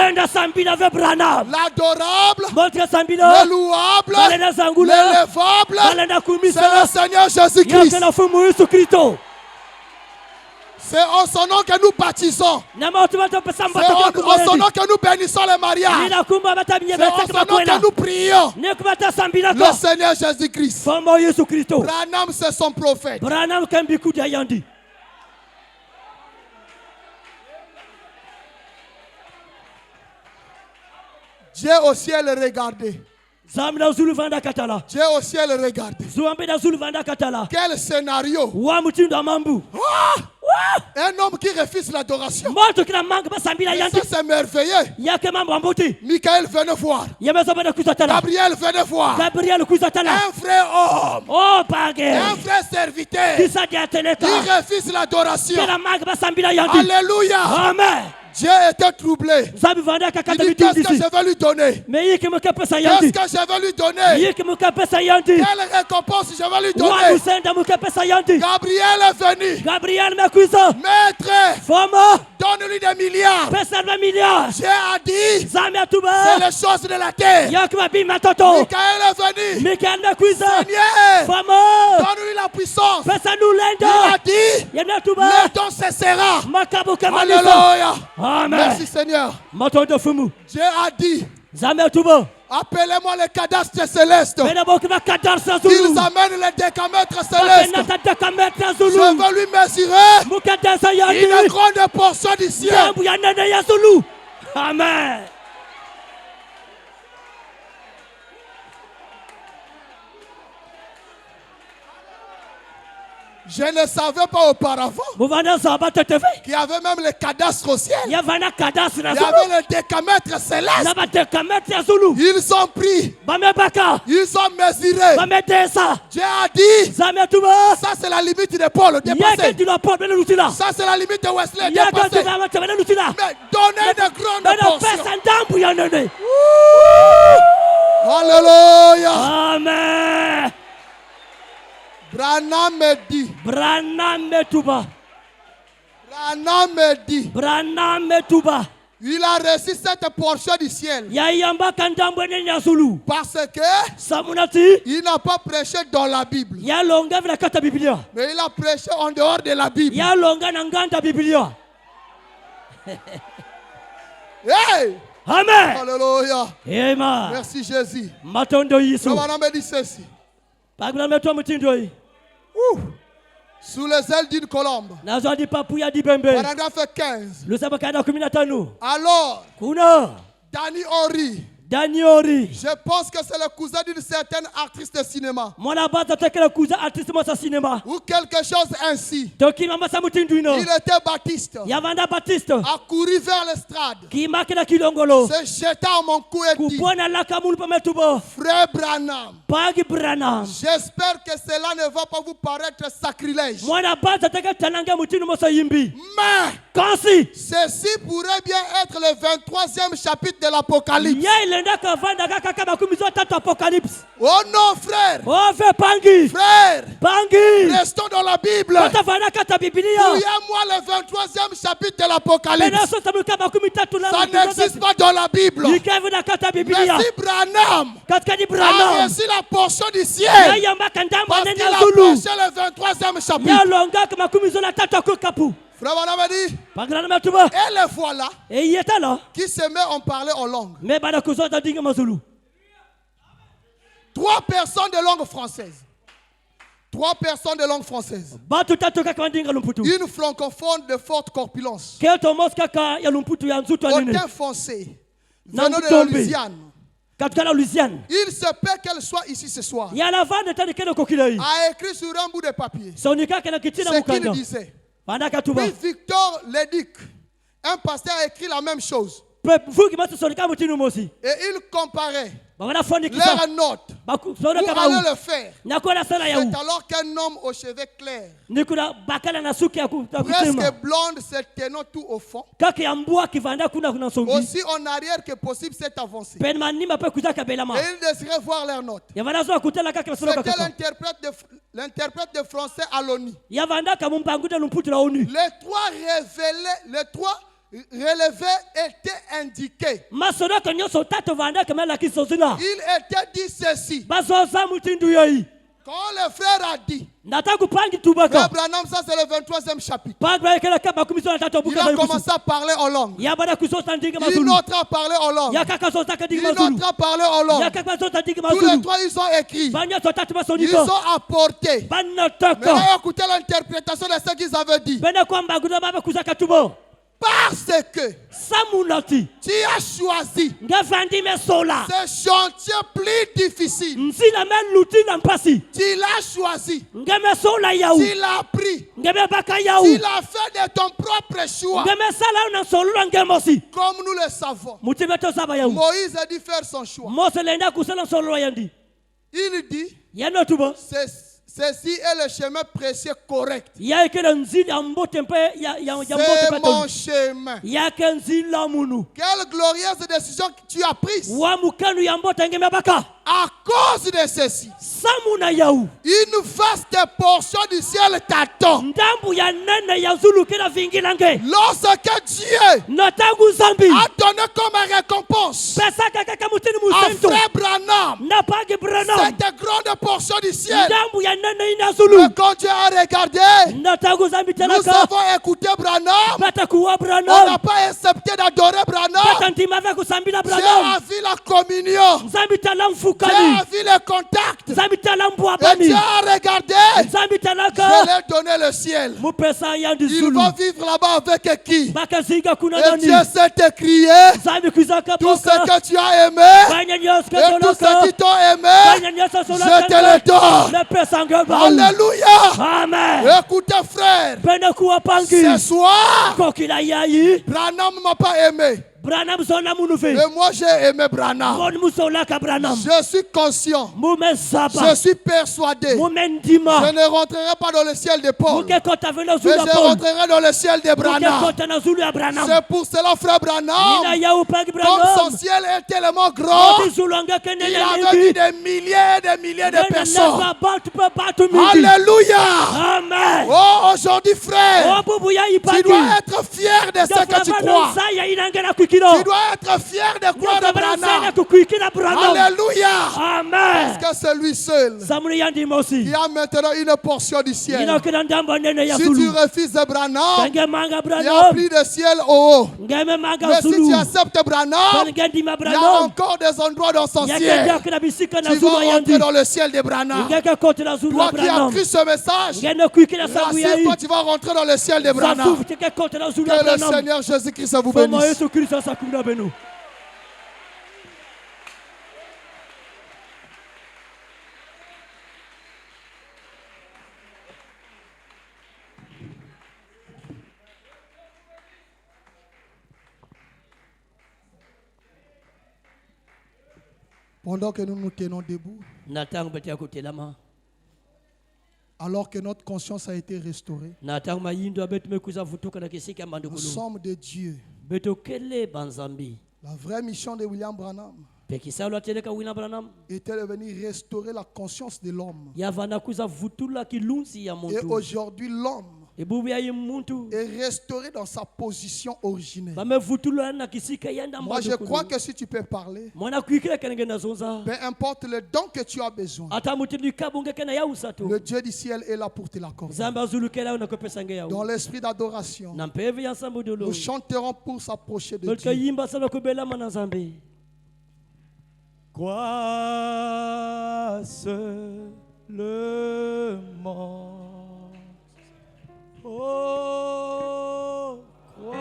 L'adorable, le louable, l'élevable, c'est le Seigneur Jésus-Christ. C'est en son nom que nous baptisons. C'est en son nom que nous bénissons les mariages. C'est en son nom que nous prions. Le Seigneur Jésus-Christ. Branham, c'est son prophète. Dieu au ciel regardait. Dieu au ciel regarde. Quel scénario. Un homme qui refuse l'adoration. Ça c'est merveilleux. Michael venait voir. Gabriel venait voir. Un vrai homme. Un vrai serviteur. Qui refuse l'adoration. Alléluia. Amen. Dieu était troublé. Il dit qu'est-ce que je vais lui donner? Qu'est-ce que je vais lui donner? Quelle récompense je vais lui donner? Gabriel est venu. Maître, donne-lui des milliards. Dieu a dit, c'est les choses de la terre. Michael est venu. Seigneur, donne-lui la puissance. Il a dit, le temps cessera. Alléluia. Amen. Merci Seigneur. Dieu a dit, appelez-moi les cadastres célestes. Ils amènent les décamètres célestes. Je veux lui mesurer une grande portion du ciel. Amen. Je ne savais pas auparavant qu'il y avait même les cadastres au ciel. Il y avait les décamètres célestes. Ils ont pris. Ils ont mesuré. Dieu a dit, ça c'est la limite de Paul dépassée. Ça c'est la limite de Wesley dépassée. Mais donnez de grandes portions. Alléluia. Amen. Branham me dit. Il a reçu cette portion du ciel. Parce que il n'a pas prêché dans la Bible. Mais il a prêché en dehors de la Bible. Hey! Amen. Alléluia. Amen. Merci Jésus. Branham me dit ceci. Sous les ailes d'une colombe. Paragraphe 15. Alors, Danny Henry. Je pense que c'est le cousin d'une certaine actrice de cinéma. Ou quelque chose ainsi. Il était baptiste. A couru vers l'estrade. Se jeta à mon cou et dit, Frère Branham, j'espère que cela ne va pas vous paraître sacrilège. Mais ceci pourrait bien être le 23e chapitre de l'Apocalypse. Oh non, frère. Frère, restons dans la Bible. Fouillez-moi le 23e chapitre de l'Apocalypse. Ça n'existe pas dans la Bible. Mais si Branham a reçu la portion du ciel, parce qu'il a prêché le 23e chapitre. Frère Branham dit, et le voilà qui se met à parler en langue. 3 personnes de langue française. 3 personnes de langue française. Une francophone de forte corpulence. Aucun foncé. Venant de la Louisiane. Il se peut qu'elle soit ici ce soir. A écrit sur un bout de papier ce qu'il disait. Puis Victor Leduc, un pasteur, a écrit la même chose. Et il comparait leurs notes. Où allait le faire? C'est alors qu'un homme aux cheveux clairs, presque blonde, se tenant tout au fond, aussi en arrière que possible, s'est avancé. Et il désirait voir leurs notes. C'était l'interprète de français à l'ONU. Les trois relevés étaient indiqués. Il était dit ceci. Quand le frère a dit, Frère Branham, ça c'est le 23e chapitre. Il a commencé à parler en langue. Une autre a parlé en langue. Une autre a parlé en langue. Tous les trois ils ont écrit. Ils ont apporté. Maintenant écoutez l'interprétation de ce qu'ils avaient dit. Parce que tu as choisi ce chantier plus difficile. Tu l'as choisi. Tu l'as pris. Tu l'as fait de ton propre choix. Comme nous le savons. Moïse a dû faire son choix. Il dit, ceci est le chemin précieux correct. C'est mon chemin. Quelle glorieuse décision tu as prise. À cause de ceci, une vaste portion du ciel t'attend. Lorsque Dieu a donné comme récompense à frère Branham cette grande portion du ciel, quand Dieu a regardé, nous avons écouté Branham, on n'a pas accepté d'adorer Branham. Dieu a vu la communion, Dieu a vu le contact, et Dieu a regardé, je lui ai donné le ciel. Il va vivre là-bas avec qui? Et Dieu s'est écrié, tout ce que tu as aimé, et tout ce qui t'ont aimé, je te le donne. Alléluia. Amen. Écoutez frère, ce soir, Branham ne m'a pas aimé. Et moi j'ai aimé Branham. Je suis conscient. Je suis persuadé. Je ne rentrerai pas dans le ciel de Paul, mais je rentrerai dans le ciel de Branham. C'est pour cela frère Branham, comme son ciel est tellement grand, il avait vu des milliers de personnes. Alléluia. Amen. Oh, aujourd'hui frère, tu dois être fier de ce que tu crois. Tu dois être fier de croire de Branham. Alléluia. Amen. Parce que c'est lui seul qui a maintenant une portion du ciel. Si tu refuses de Branham, il n'y a plus de ciel au haut. Mais si tu acceptes Branham, il y a encore des endroits dans son ciel. Tu vas rentrer dans le ciel de Branham. Toi qui as cru ce message, rassure-toi, tu vas rentrer dans le ciel de Branham. Que le Seigneur Jésus-Christ vous bénisse. Pendant que nous nous tenons debout, alors que notre conscience a été restaurée, nous sommes de Dieu. La vraie mission de William Branham était de venir restaurer la conscience de l'homme. Et aujourd'hui, l'homme est restauré dans sa position originelle. Moi, je crois que si tu peux parler, peu importe le don que tu as besoin, le Dieu du ciel est là pour te l'accorder. Dans l'esprit d'adoration, nous chanterons pour s'approcher de Dieu. Quoi seulement. Oh, quoi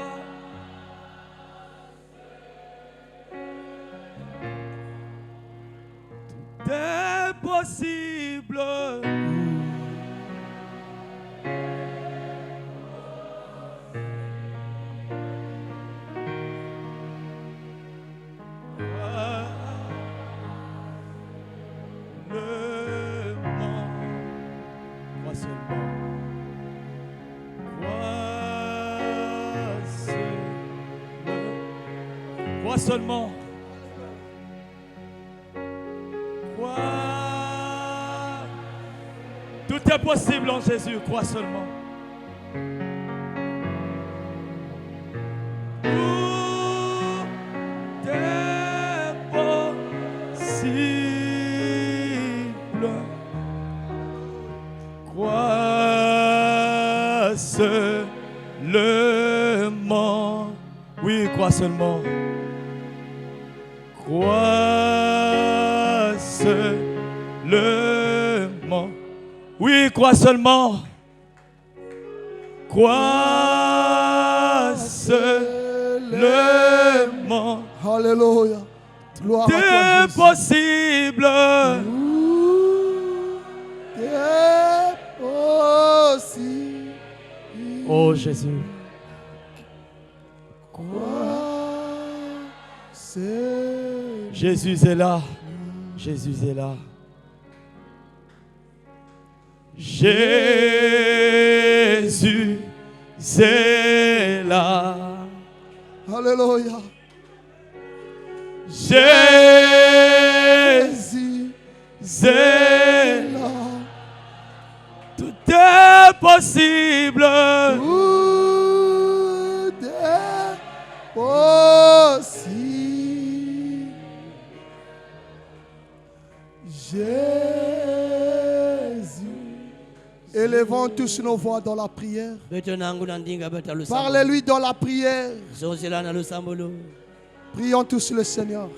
tout est possible. Crois seulement. Crois. Tout est possible en Jésus. Crois seulement. Tout est possible. Crois seulement. Oui, crois seulement. Crois seulement. Oui, crois seulement. Crois seulement. Alléluia. Gloire à toi, Jésus. Possible. Possible. Oh Jésus. Jésus est là. Jésus est là. Jésus est là. Alléluia. Jésus est là. Tout est possible. Tout est possible. Jésus. Élevons tous nos voix dans la prière. Parlez-lui dans la prière. Prions tous le Seigneur.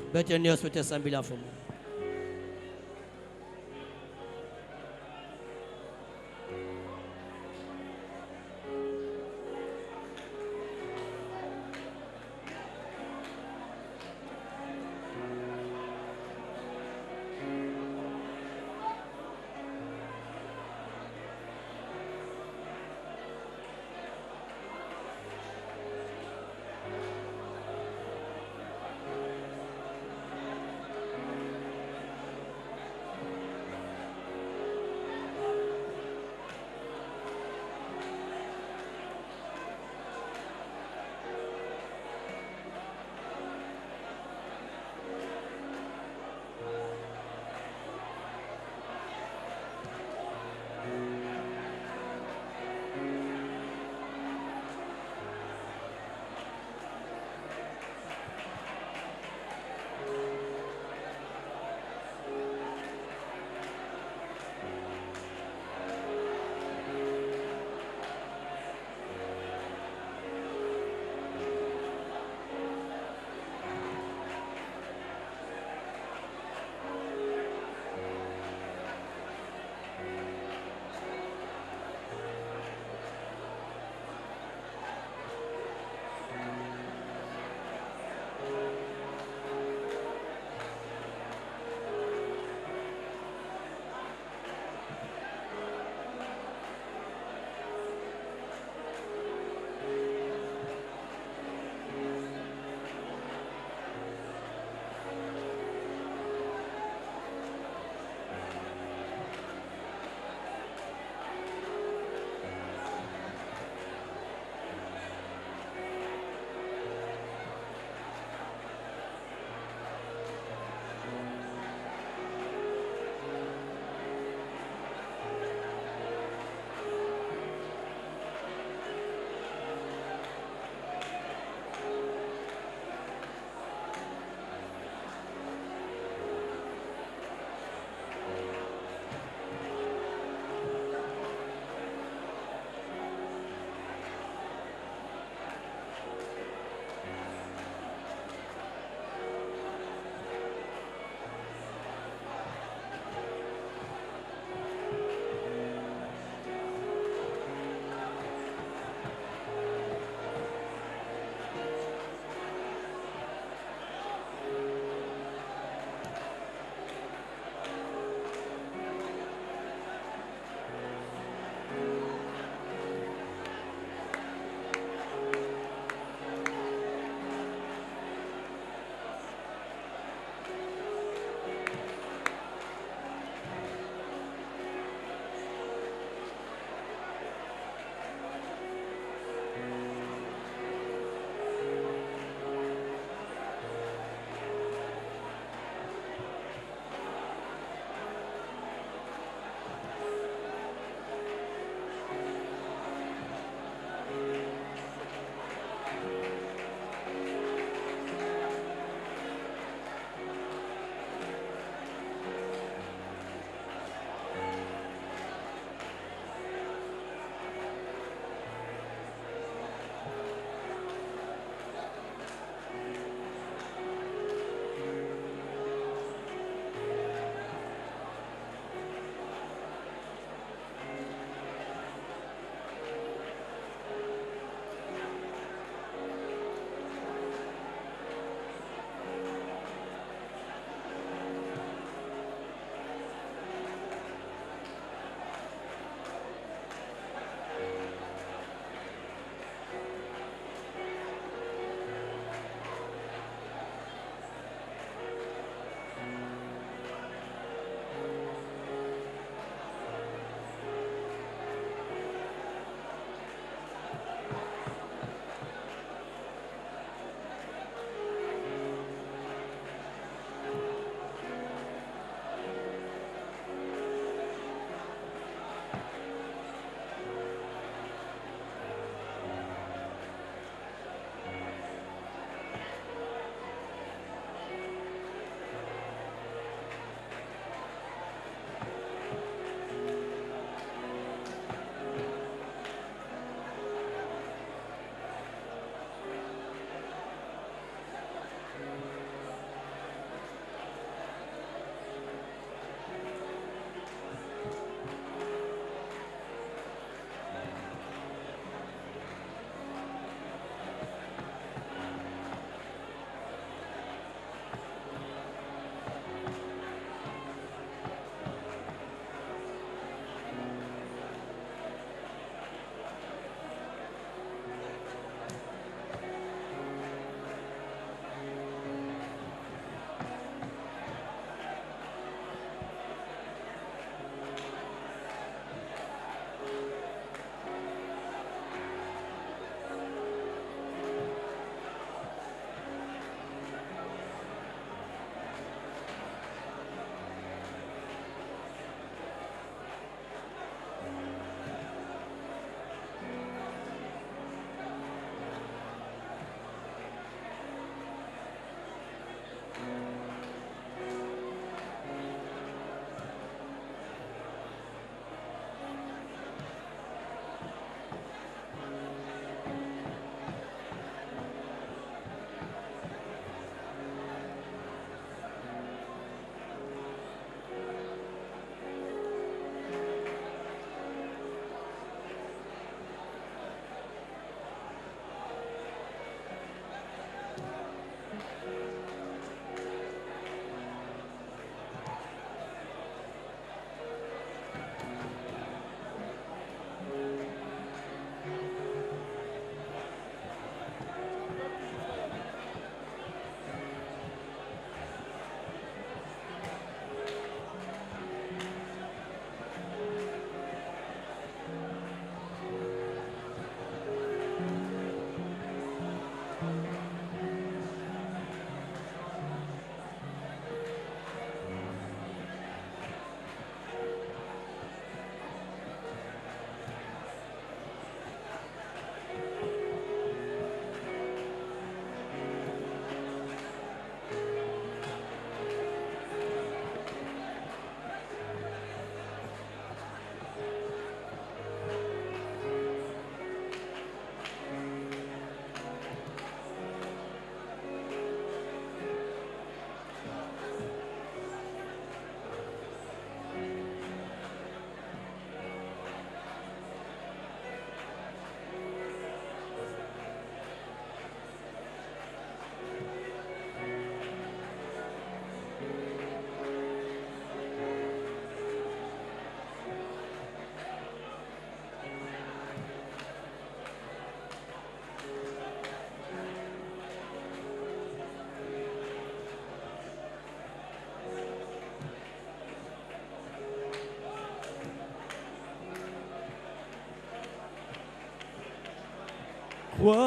croisse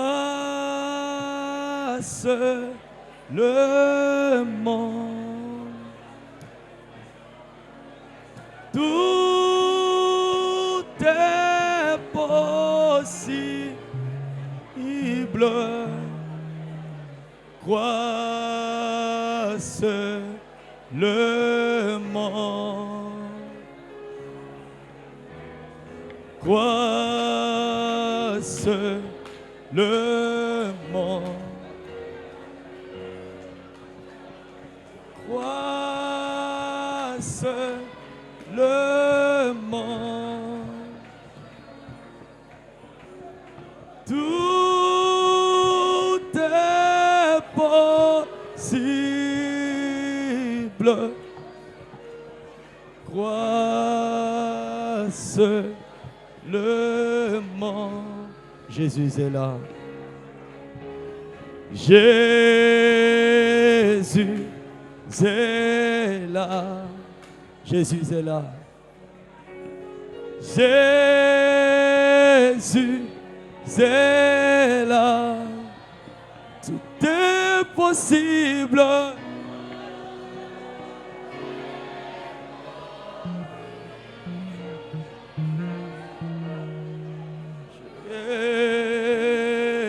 le monde. Tout est possible. Croisse le monde. Croisse le monde. Croisse le monde. Tout est possible. Croisse le monde. Jésus est là. Jésus est là. Jésus est là. Jésus est là. Tout est possible.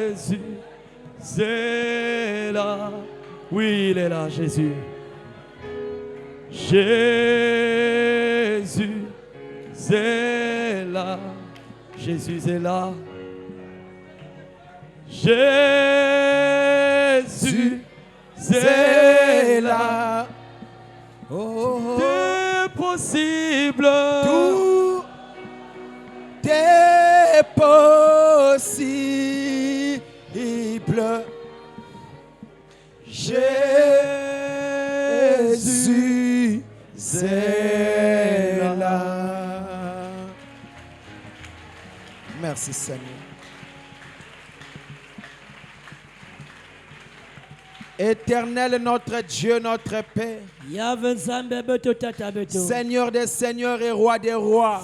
Jésus est là. Oui, il est là, Jésus. Jésus est là. Jésus est là. Jésus est là. Oh, tout est possible. Tout est possible. Jésus est là. Merci Seigneur. Éternel notre Dieu, notre Père, Seigneur des seigneurs et roi des rois,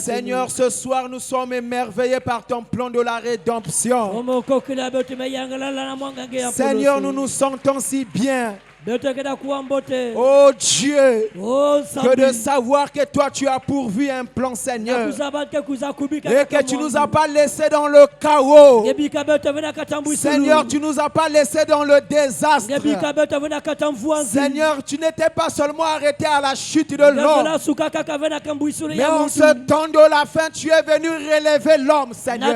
Seigneur, ce soir nous sommes émerveillés par ton plan de la rédemption. Seigneur, nous nous sentons si bien. Oh Dieu, que de savoir que toi tu as pourvu un plan, Seigneur, et que tu nous as pas laissé dans le chaos. Seigneur, tu nous as pas laissé dans le désastre. Seigneur, tu n'étais pas seulement arrêté à la chute de l'homme, mais en ce temps de la fin, tu es venu relever l'homme, Seigneur.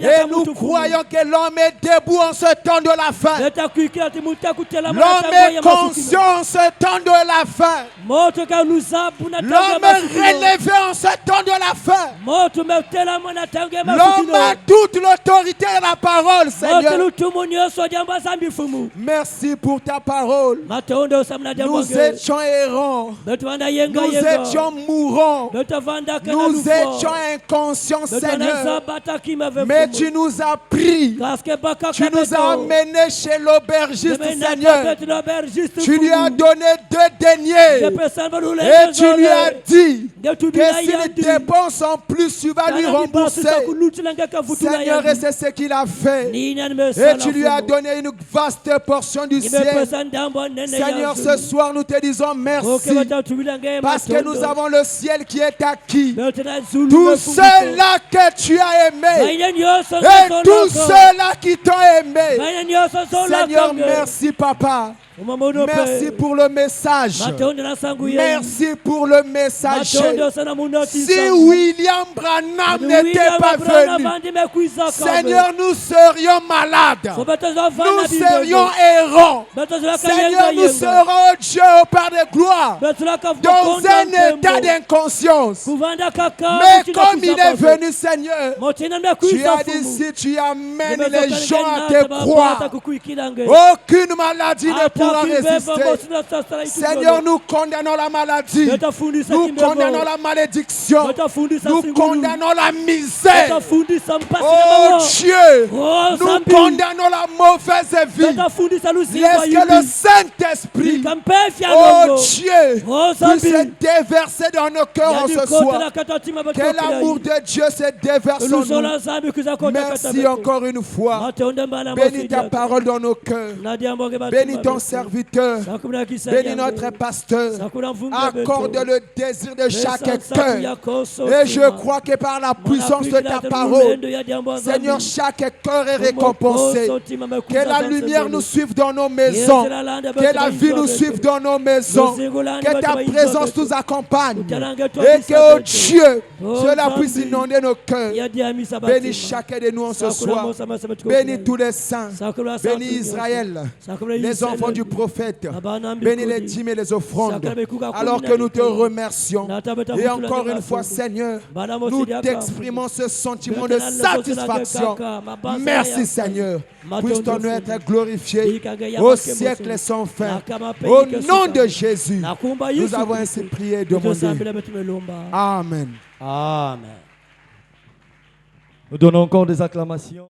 Et nous croyons que l'homme est debout en ce temps de la fin. L'homme est conscient en ce temps de la fin. L'homme est relevé en ce temps de la fin. L'homme a toute l'autorité et la parole, Seigneur. Merci pour ta parole. Nous étions errants. Nous étions mourants. Nous étions inconscients, Seigneur. Mais tu nous as pris. Tu nous as amenés chez l'aubergiste, Seigneur. Tu lui as donné 2 deniers et tu lui as dit que si les dépenses en plus, tu vas lui rembourser. Seigneur, et c'est ce qu'il a fait. Et tu lui as donné une vaste portion du ciel. Seigneur, ce soir, nous te disons merci parce que nous avons le ciel qui est acquis. Tous ceux-là que tu as aimés et tous ceux-là qui t'ont aimé. Seigneur, merci, Papa. Merci pour le message. Merci pour le message. Si William Branham n'était pas venu, Seigneur, nous serions malades. Nous serions errants. Seigneur, nous serons, Dieu, au Père de gloire, dans un état d'inconscience. Mais comme il est venu, Seigneur, tu as dit si tu amènes les gens à te croire, aucune maladie ne pourra résister. Seigneur, nous condamnons la maladie. Nous condamnons condamnons la malédiction. Nous condamnons la misère. Oh Dieu, nous condamnons la mauvaise vie. Laisse que le Saint-Esprit, oh Dieu, puisse se déverser dans nos cœurs en ce soir. Que l'amour de Dieu se déverse en nous. Merci encore une fois. Bénis ta parole dans nos cœurs. Bénis ton serviteur. Bénis notre pasteur. Accorde le désir de chaque cœur. Et je crois que par la puissance de ta parole, Seigneur, chaque cœur est récompensé. Que la lumière nous suive dans nos maisons. Que la vie nous suive dans nos maisons. Que ta présence nous accompagne. Et que, oh Dieu, cela puisse inonder nos cœurs. Bénis chacun de nous en ce soir. Bénis tous les saints. Bénis Israël, les enfants du prophète. Bénis les dîmes et les offrandes. Alors que nous te remercions. Et encore une fois, Seigneur, nous t'exprimons ce sentiment de satisfaction. Merci, Seigneur. Puisse ton nom être glorifié au siècle sans fin. Au nom de Jésus, nous avons ainsi prié et demandé. Amen. Amen. Nous donnons encore des acclamations.